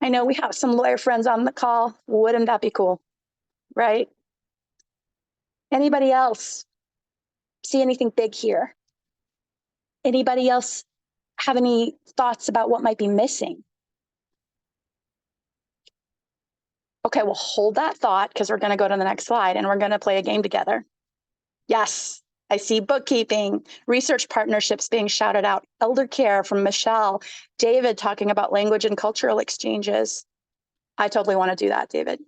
I know we have some lawyer friends on the call. Wouldn't that be cool? Right? Anybody else see anything big here? Anybody else have any thoughts about what might be missing? Okay, well, hold that thought because we're going to go to the next slide and we're going to play a game together. Yes, I see bookkeeping, research partnerships being shouted out, elder care from Michelle, David talking about language and cultural exchanges. I totally want to do that, David.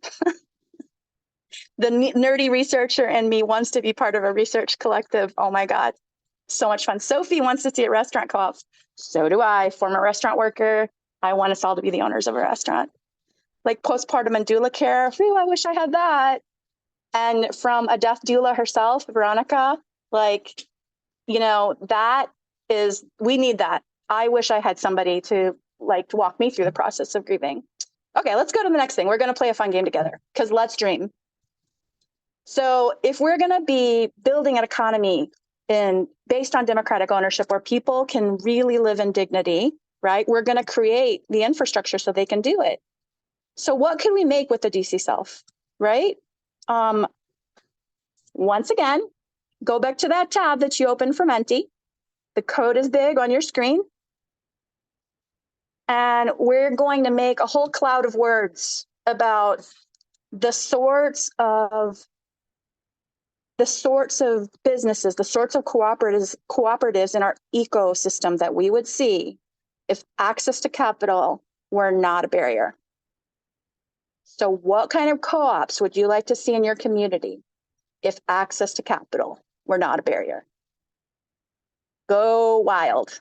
The nerdy researcher in me wants to be part of a research collective. Oh my God, so much fun. Sophie wants to see a restaurant co-op. So do I, former restaurant worker. I want us all to be the owners of a restaurant. Like postpartum and doula care. Ooh, I wish I had that. And from a death doula herself, Veronica, like, you know, we need that. I wish I had somebody to like walk me through the process of grieving. Okay, let's go to the next thing. We're going to play a fun game together because let's dream. So if we're going to be building an economy based on democratic ownership where people can really live in dignity, right? We're going to create the infrastructure so they can do it. So what can we make with the DC self, right? Once again, go back to that tab that you opened from Menti. The code is big on your screen. And we're going to make a whole cloud of words about the sorts of businesses, the sorts of cooperatives in our ecosystem that we would see if access to capital were not a barrier. So what kind of co-ops would you like to see in your community if access to capital were not a barrier? Go wild.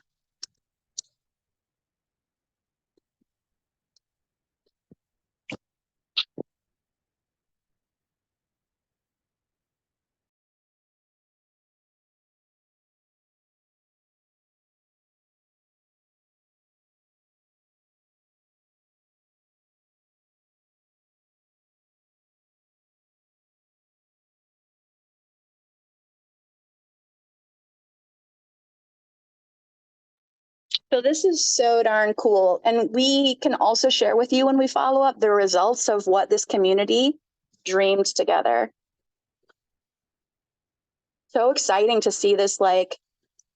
So this is so darn cool. And we can also share with you when we follow up the results of what this community dreamed together. So exciting to see this, like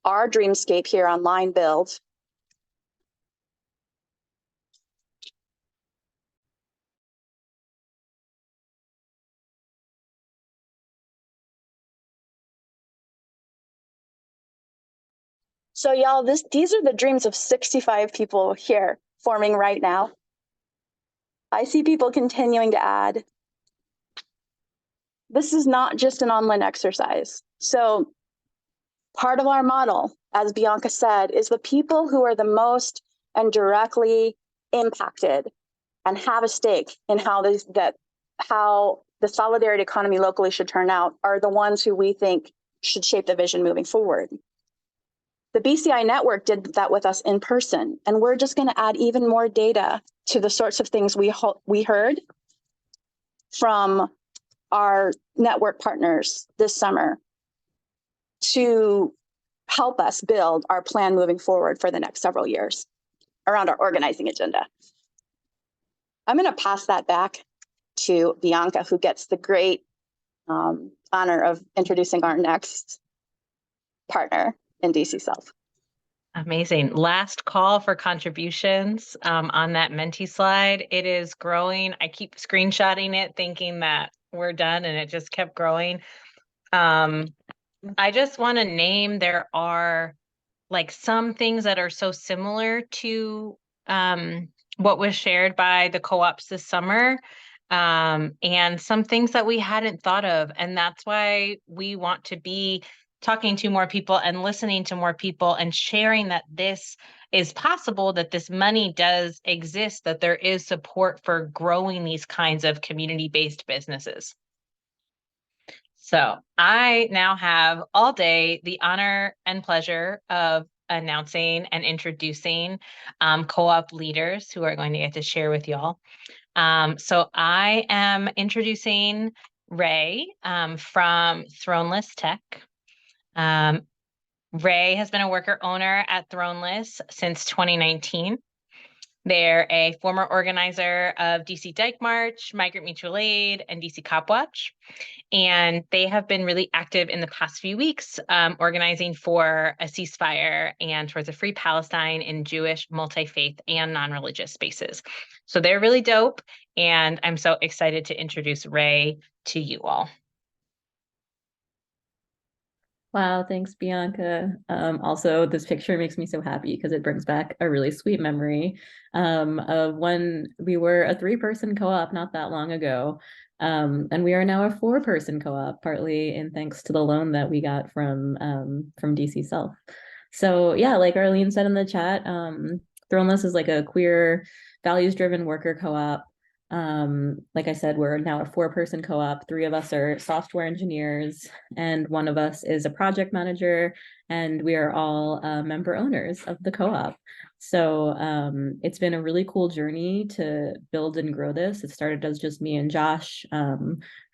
our dreamscape here online build. So y'all, these are the dreams of 65 people here forming right now. I see people continuing to add. This is not just an online exercise. So part of our model, as Bianca said, is the people who are the most and directly impacted and have a stake in how the solidarity economy locally should turn out are the ones who we think should shape the vision moving forward. The BCI network did that with us in person, and we're just going to add even more data to the sorts of things we heard from our network partners this summer to help us build our plan moving forward for the next several years around our organizing agenda. I'm going to pass that back to Bianca, who gets the great honor of introducing our next partner in DC Self. Amazing. Last call for contributions on that Menti slide. It is growing. I keep screenshotting it thinking that we're done, and it just kept growing. I just want to name, there are like some things that are so similar to what was shared by the co-ops this summer, and some things that we hadn't thought of. And that's why we want to be talking to more people and listening to more people and sharing that this is possible, that this money does exist, that there is support for growing these kinds of community-based businesses. So I now have all day the honor and pleasure of announcing and introducing co-op leaders who are going to get to share with y'all. So I am introducing Ray from Throneless Tech. Ray has been a worker owner at Throneless since 2019. They're a former organizer of DC Dyke March, Migrant Mutual Aid, and DC Cop Watch. And they have been really active in the past few weeks, organizing for a ceasefire and towards a free Palestine in Jewish, multi-faith, and non-religious spaces. So they're really dope, and I'm so excited to introduce Ray to you all. Wow, thanks, Bianca. Also, this picture makes me so happy because it brings back a really sweet memory of when we were a 3-person co-op not that long ago. And we are now a 4-person co-op, partly in thanks to the loan that we got from DC Self. So yeah, like Arlene said in the chat, Throneless is like a queer, values-driven worker co-op. Like I said, we're now a 4-person co-op. 3 of us are software engineers, and 1 of us is a project manager, and we are all member owners of the co-op. So it's been a really cool journey to build and grow this. It started as just me and Josh,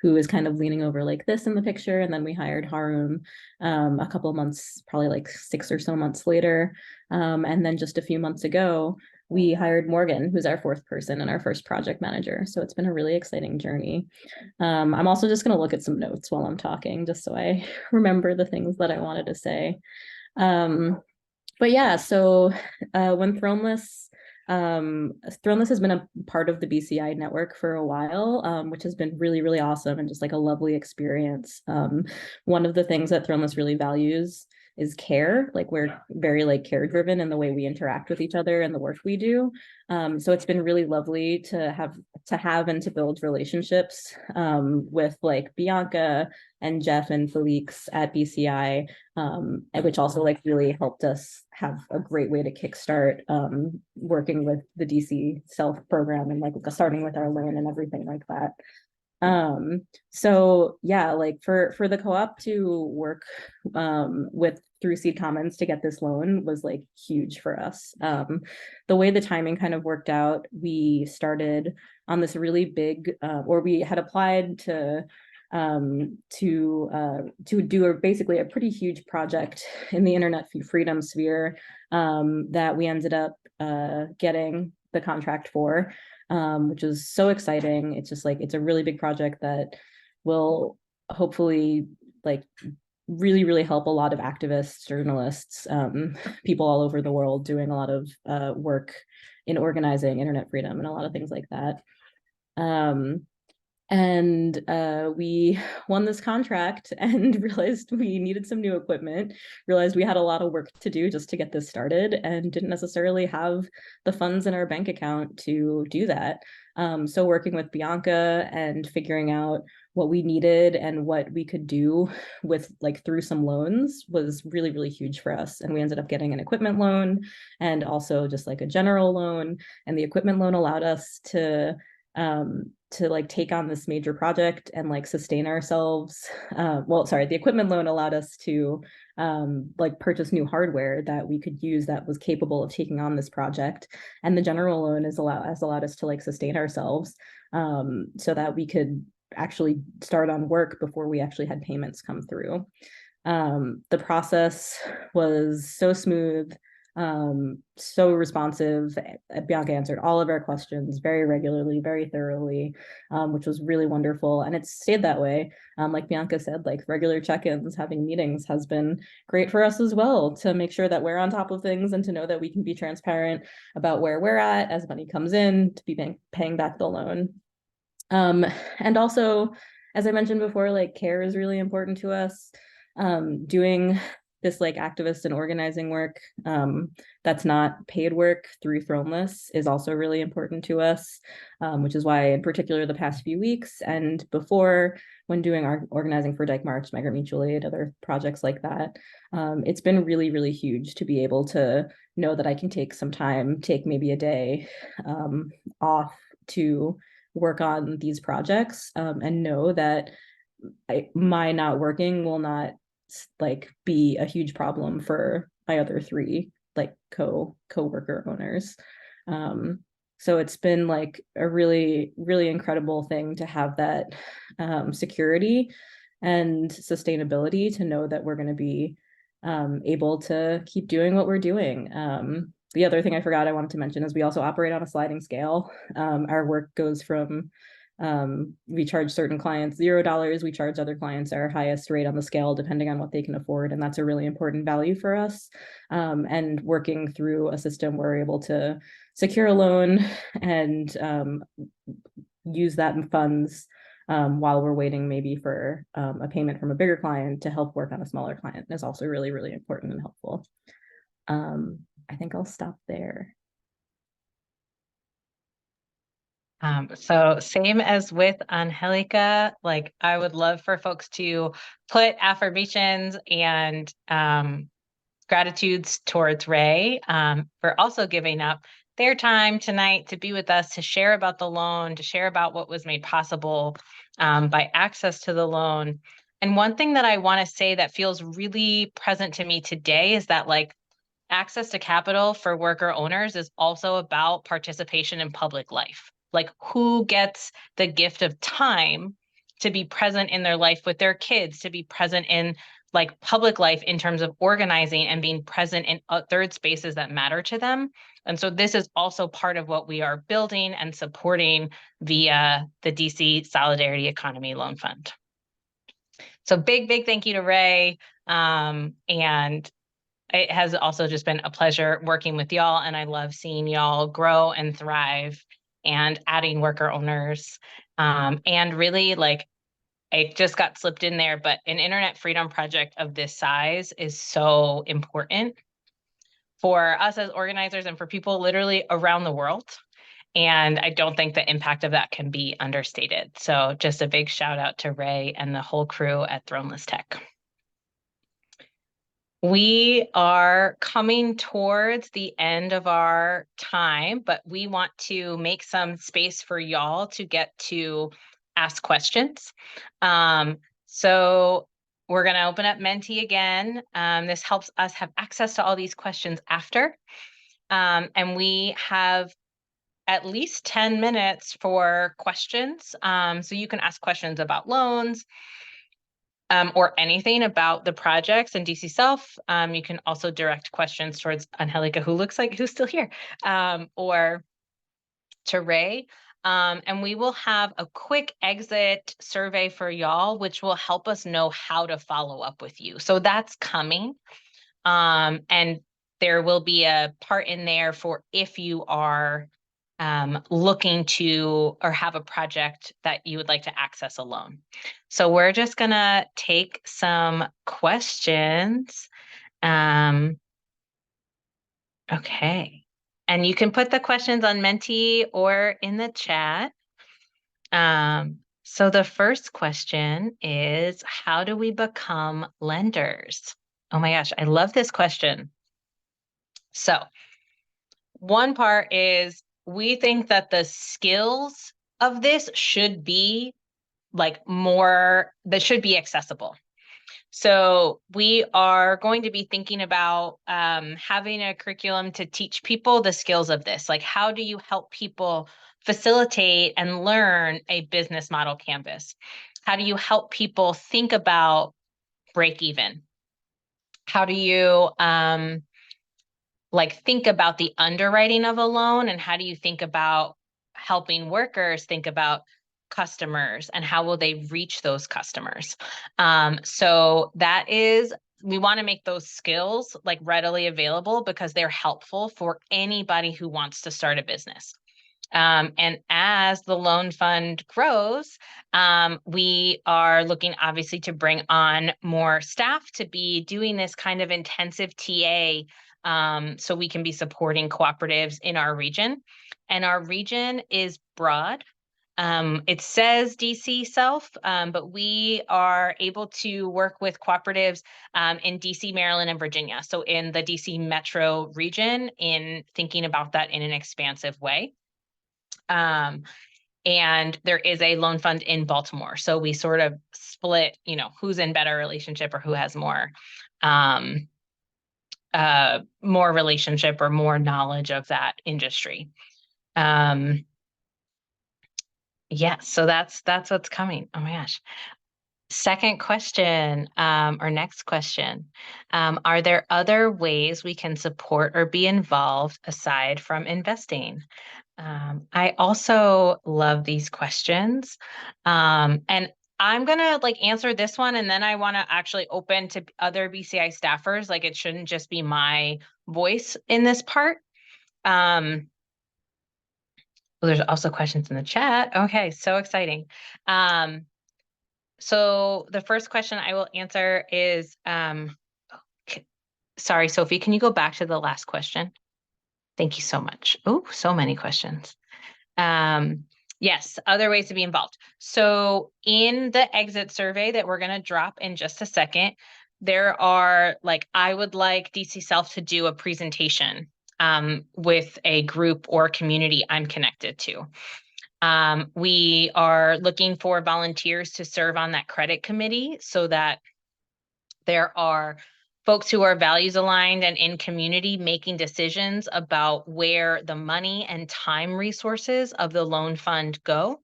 who is kind of leaning over like this in the picture, and then we hired Harun a couple of months, probably like 6 or so months later. And then just a few months ago, we hired Morgan, who's our 4th person and our first project manager. So it's been a really exciting journey. I'm also just going to look at some notes while I'm talking, just so I remember the things that I wanted to say. But yeah, so when Throneless has been a part of the BCI network for a while, which has been really, really awesome and just like a lovely experience. One of the things that Throneless really values is care. Like we're very like care driven in the way we interact with each other and the work we do. So it's been really lovely to have and to build relationships with like Bianca and Jeff and Felix at BCI, which also like really helped us have a great way to kickstart working with the DC Self program and like starting with our loan and everything like that. So yeah, like for the co-op to work with through Seed Commons to get this loan was like huge for us. The way the timing kind of worked out, we started on this really big, or we had applied to do basically a pretty huge project in the internet freedom sphere that we ended up getting the contract for, which is so exciting. It's just like, it's a really big project that will hopefully like really, really help a lot of activists, journalists, people all over the world doing a lot of work in organizing internet freedom and a lot of things like that. And we won this contract and realized we needed some new equipment, realized we had a lot of work to do just to get this started, and didn't necessarily have the funds in our bank account to do that. So working with Bianca and figuring out what we needed and what we could do with like through some loans was really, really huge for us. And we ended up getting an equipment loan and also just like a general loan. And the equipment loan allowed us to like take on this major project and like sustain ourselves. The equipment loan allowed us to like purchase new hardware that we could use that was capable of taking on this project. And the general loan has allowed us to like sustain ourselves so that we could actually start on work before we actually had payments come through. The process was so smooth, so responsive. Bianca answered all of our questions very regularly, very thoroughly, which was really wonderful. And it's stayed that way. Like Bianca said, like regular check-ins, having meetings has been great for us as well to make sure that we're on top of things and to know that we can be transparent about where we're at as money comes in to be paying back the loan. And also, as I mentioned before, like care is really important to us. Doing this like activist and organizing work that's not paid work through Throneless is also really important to us, which is why in particular the past few weeks and before, when doing our organizing for Dyke March, Migrant Mutual Aid, other projects like that, it's been really, really huge to be able to know that I can take some time, take maybe a day off to work on these projects and know that my not working will not like be a huge problem for my other three like co-worker owners. So it's been like a really, really incredible thing to have that security and sustainability to know that we're going to be able to keep doing what we're doing. The other thing I forgot I wanted to mention is we also operate on a sliding scale. Our work goes from we charge certain clients $0. We charge other clients our highest rate on the scale, depending on what they can afford. And that's a really important value for us. And working through a system where we're able to secure a loan and use that in funds while we're waiting maybe for a payment from a bigger client to help work on a smaller client is also really, really important and helpful. I think I'll stop there. So same as with Angelica, like I would love for folks to put affirmations and gratitudes towards Ray for also giving up their time tonight to be with us, to share about the loan, to share about what was made possible by access to the loan. And one thing that I want to say that feels really present to me today is that like access to capital for worker owners is also about participation in public life. Like who gets the gift of time to be present in their life with their kids, to be present in like public life in terms of organizing and being present in third spaces that matter to them. And so this is also part of what we are building and supporting via the DC Solidarity Economy Loan Fund. So big, big thank you to Ray. And it has also just been a pleasure working with y'all, and I love seeing y'all grow and thrive and adding worker owners and really like it just got slipped in there, but an internet freedom project of this size is so important for us as organizers and for people literally around the world. And I don't think the impact of that can be understated. So just a big shout out to Ray and the whole crew at Throneless Tech. We are coming towards the end of our time, but we want to make some space for y'all to get to ask questions. So we're going to open up Menti again. This helps us have access to all these questions after. And we have at least 10 minutes for questions. So you can ask questions about loans, or anything about the projects and DC Self. You can also direct questions towards Angelica, who looks like who's still here, or to Ray. And we will have a quick exit survey for y'all, which will help us know how to follow up with you. So that's coming. And there will be a part in there for if you are looking to or have a project that you would like to access a loan. So we're just gonna take some questions. Okay. And you can put the questions on Menti or in the chat. So the first question is, how do we become lenders? Oh my gosh, I love this question. So one part is we think that the skills of this should be that should be accessible. So we are going to be thinking about having a curriculum to teach people the skills of this. Like, how do you help people facilitate and learn a business model canvas? How do you help people think about break even? How do you think about the underwriting of a loan, and how do you think about helping workers think about customers and how will they reach those customers? So that is, we want to make those skills readily available because they're helpful for anybody who wants to start a business. And as the loan fund grows, we are looking obviously to bring on more staff to be doing this kind of intensive TA, so we can be supporting cooperatives in our region. And our region is broad. It says DC Self, but we are able to work with cooperatives in DC, Maryland, and Virginia. So in the DC metro region, in thinking about that in an expansive way. And there is a loan fund in Baltimore. So we sort of split, who's in better relationship or who has more relationship or more knowledge of that industry. So that's what's coming. Oh my gosh. Second question, or next question. Are there other ways we can support or be involved aside from investing? I also love these questions. And I'm gonna answer this one, and then I want to actually open to other BCI staffers. It shouldn't just be my voice in this part. There's also questions in the chat. Okay, so exciting. So the first question I will answer is, sorry, Sophie, can you go back to the last question? Thank you so much. Oh, so many questions. Yes, other ways to be involved. So in the exit survey that we're going to drop in just a second, there are I would like DC Self to do a presentation with a group or community I'm connected to. We are looking for volunteers to serve on that credit committee so that there are folks who are values aligned and in community making decisions about where the money and time resources of the loan fund go.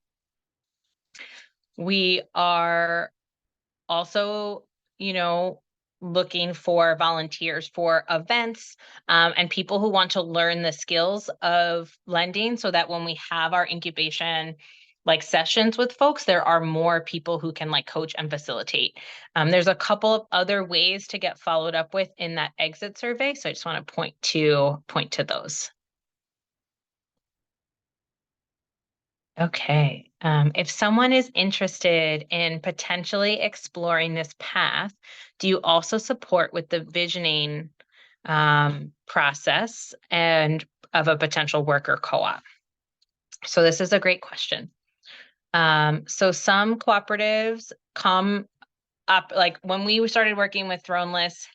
We are also, looking for volunteers for events and people who want to learn the skills of lending so that when we have our incubation sessions with folks, there are more people who can coach and facilitate. There's a couple of other ways to get followed up with in that exit survey. So I just want to point to those. Okay. If someone is interested in potentially exploring this path, do you also support with the visioning process and of a potential worker co-op? So this is a great question. So some cooperatives come up, like when we started working with Throneless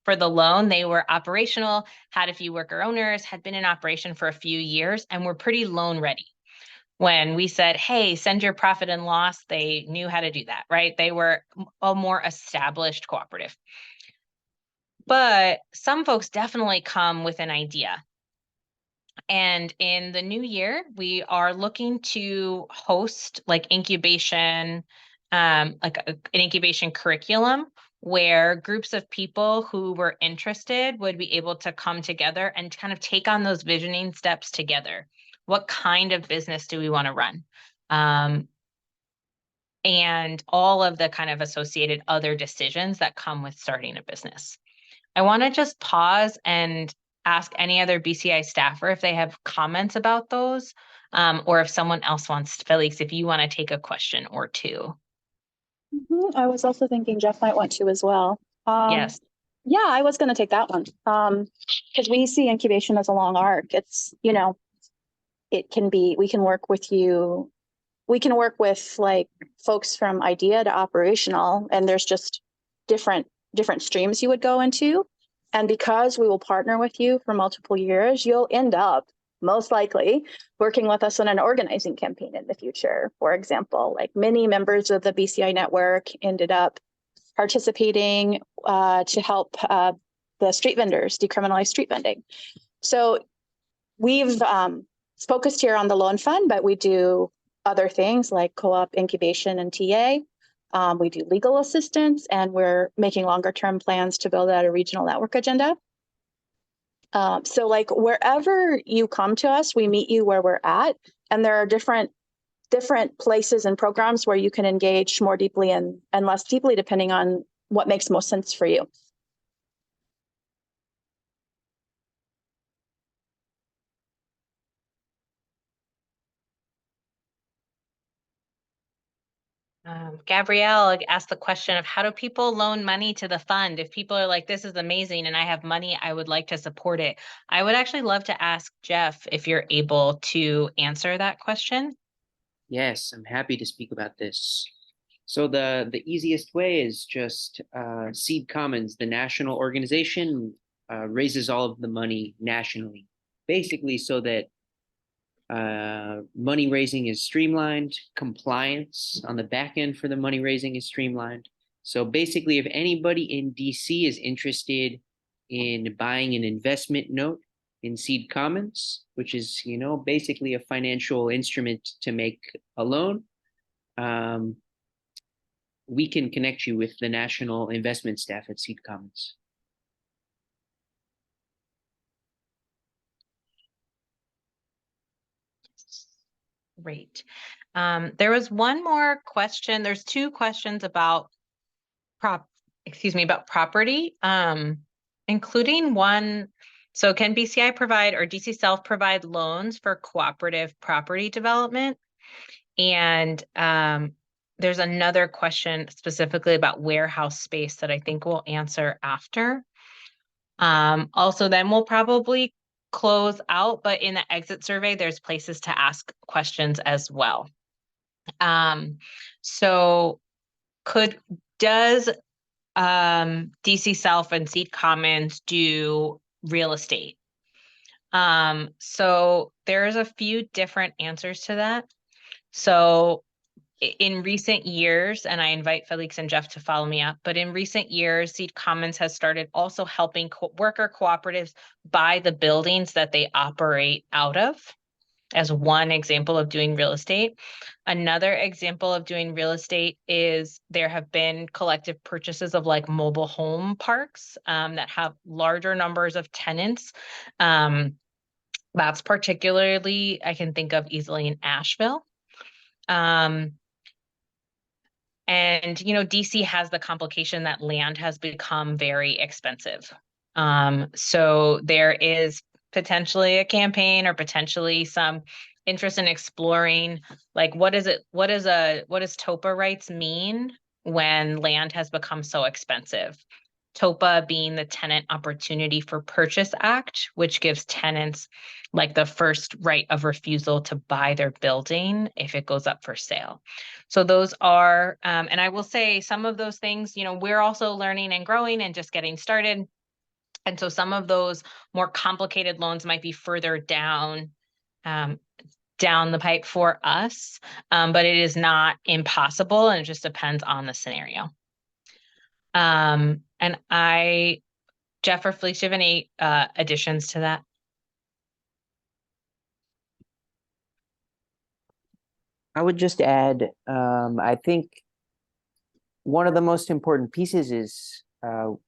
for the loan, they were operational, had a few worker owners, had been in operation for a few years, and were pretty loan ready. When we said, hey, send your profit and loss, they knew how to do that, right? They were a more established cooperative. But some folks definitely come with an idea. And in the new year, we are looking to host like incubation, like an incubation curriculum where groups of people who were interested would be able to come together and kind of take on those visioning steps together. What kind of business do we want to run? And all of the kind of associated other decisions that come with starting a business. I want to just pause and ask any other BCI staffer if they have comments about those, or if someone else wants, Felix, if you want to take a question or two. I was also thinking Jeff might want to as well. Yes. Yeah, I was going to take that one. Because we see incubation as a long arc. It's, you know, it can be, we can work with you. We can work with like folks from idea to operational, and there's just different streams you would go into. And because we will partner with you for multiple years, you'll end up most likely working with us on an organizing campaign in the future. For example, like many members of the BCI network ended up participating to help the street vendors decriminalize street vending. So we've focused here on the loan fund, but we do other things like co-op incubation and TA. We do legal assistance, and we're making longer term plans to build out a regional network agenda. So like wherever you come to us, we meet you where we're at, and there are different places and programs where you can engage more deeply and less deeply, depending on what makes most sense for you. Gabrielle asked the question of how do people loan money to the fund? If people are like, this is amazing and I have money, I would like to support it. I would actually love to ask Jeff if you're able to answer that question. Yes, I'm happy to speak about this. So the easiest way is just Seed Commons, the national organization, raises all of the money nationally, basically so that money raising is streamlined, compliance on the back end for the money raising is streamlined. So basically, if anybody in DC is interested in buying an investment note in Seed Commons, which is, you know, basically a financial instrument to make a loan, we can connect you with the national investment staff at Seed Commons. Great. There was one more question. There's two questions about about property, including one. So can BCI provide or DC Self provide loans for cooperative property development? And there's another question specifically about warehouse space that I think we'll answer after. Also, then we'll probably close out, but in the exit survey, there's places to ask questions as well. So does DC Self and Seed Commons do real estate? So there's a few different answers to that. So in recent years, and I invite Felix and Jeff to follow me up, but in recent years, Seed Commons has started also helping worker cooperatives buy the buildings that they operate out of, as one example of doing real estate. Another example of doing real estate is there have been collective purchases of like mobile home parks that have larger numbers of tenants. That's particularly, I can think of easily in Asheville. And, you know, DC has the complication that land has become very expensive. So there is potentially a campaign or potentially some interest in exploring, like, what does TOPA rights mean when land has become so expensive? TOPA being the Tenant Opportunity for Purchase Act, which gives tenants like the first right of refusal to buy their building if it goes up for sale. So those are, and I will say some of those things, you know, we're also learning and growing and just getting started. And so some of those more complicated loans might be further down the pipe for us, but it is not impossible, and it just depends on the scenario. And Jeff or Felicia, do you have any additions to that? I would just add, I think one of the most important pieces is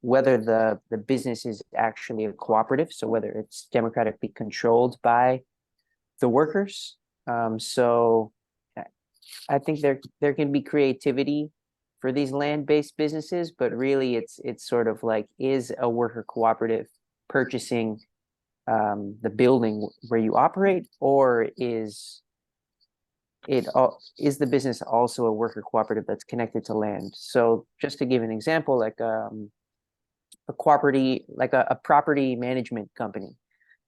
whether the business is actually a cooperative, so whether it's democratically controlled by the workers. So I think there can be creativity for these land-based businesses, but really it's sort of like, is a worker cooperative purchasing the building where you operate, or is the business also a worker cooperative that's connected to land? So just to give an example, like a property management company,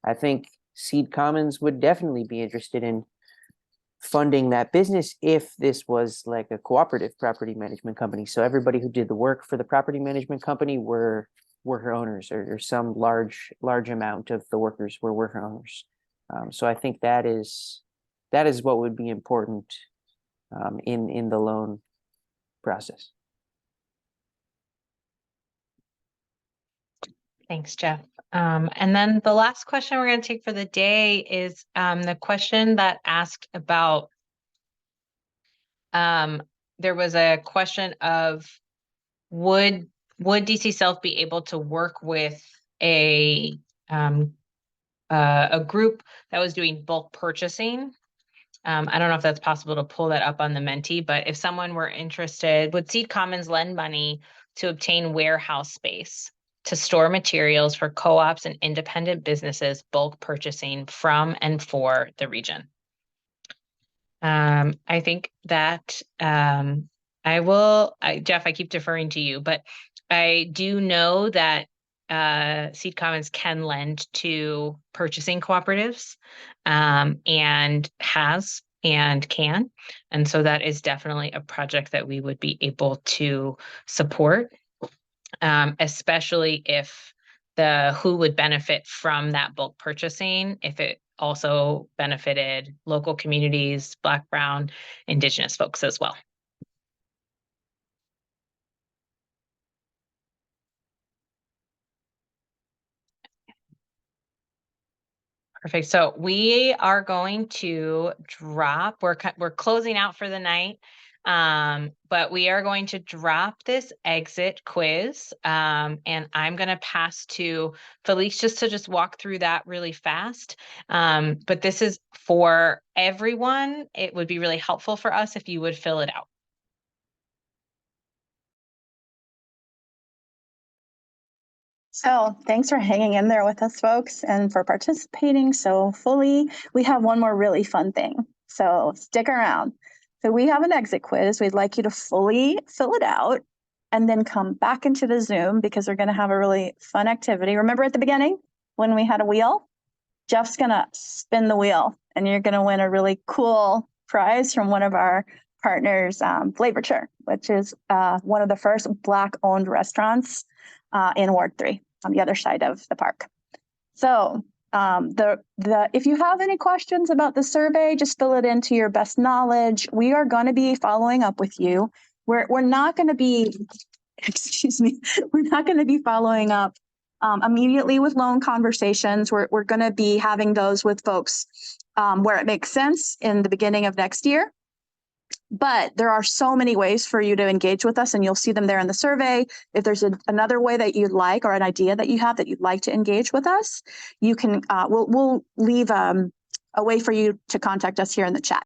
I think Seed Commons would definitely be interested in funding that business if this was like a cooperative property management company. So everybody who did the work for the property management company were worker owners, or some large amount of the workers were worker owners. So I think that is what would be important in the loan process. Thanks, Jeff. And then the last question we're going to take for the day is the question that asked about, there was a question of, would DC Self be able to work with a group that was doing bulk purchasing? I don't know if that's possible to pull that up on the Menti, but if someone were interested, would Seed Commons lend money to obtain warehouse space to store materials for co-ops and independent businesses bulk purchasing from and for the region? I think that Jeff, I keep deferring to you, but I do know that Seed Commons can lend to purchasing cooperatives, and has and can. And so that is definitely a project that we would be able to support, especially if who would benefit from that bulk purchasing, if it also benefited local communities, Black, Brown, Indigenous folks as well. Perfect. So we are going to drop, we're closing out for the night, but we are going to drop this exit quiz, and I'm going to pass to Felice to just walk through that really fast. But this is for everyone. It would be really helpful for us if you would fill it out. So thanks for hanging in there with us, folks, and for participating so fully. We have one more really fun thing, so stick around. So we have an exit quiz. We'd like you to fully fill it out and then come back into the Zoom, because we're going to have a really fun activity. Remember at the beginning when we had a wheel? Jeff's going to spin the wheel, and you're going to win a really cool prize from one of our partners, Flavorture, which is one of the first Black-owned restaurants in Ward 3 on the other side of the park. So if you have any questions about the survey, just fill it into your best knowledge. We are going to be following up with you. We're not going to be, we're not going to be following up immediately with loan conversations. We're going to be having those with folks where it makes sense in the beginning of next year. But there are so many ways for you to engage with us, and you'll see them there in the survey. If there's another way that you'd like, or an idea that you have that you'd like to engage with us, you can. We'll leave a way for you to contact us here in the chat.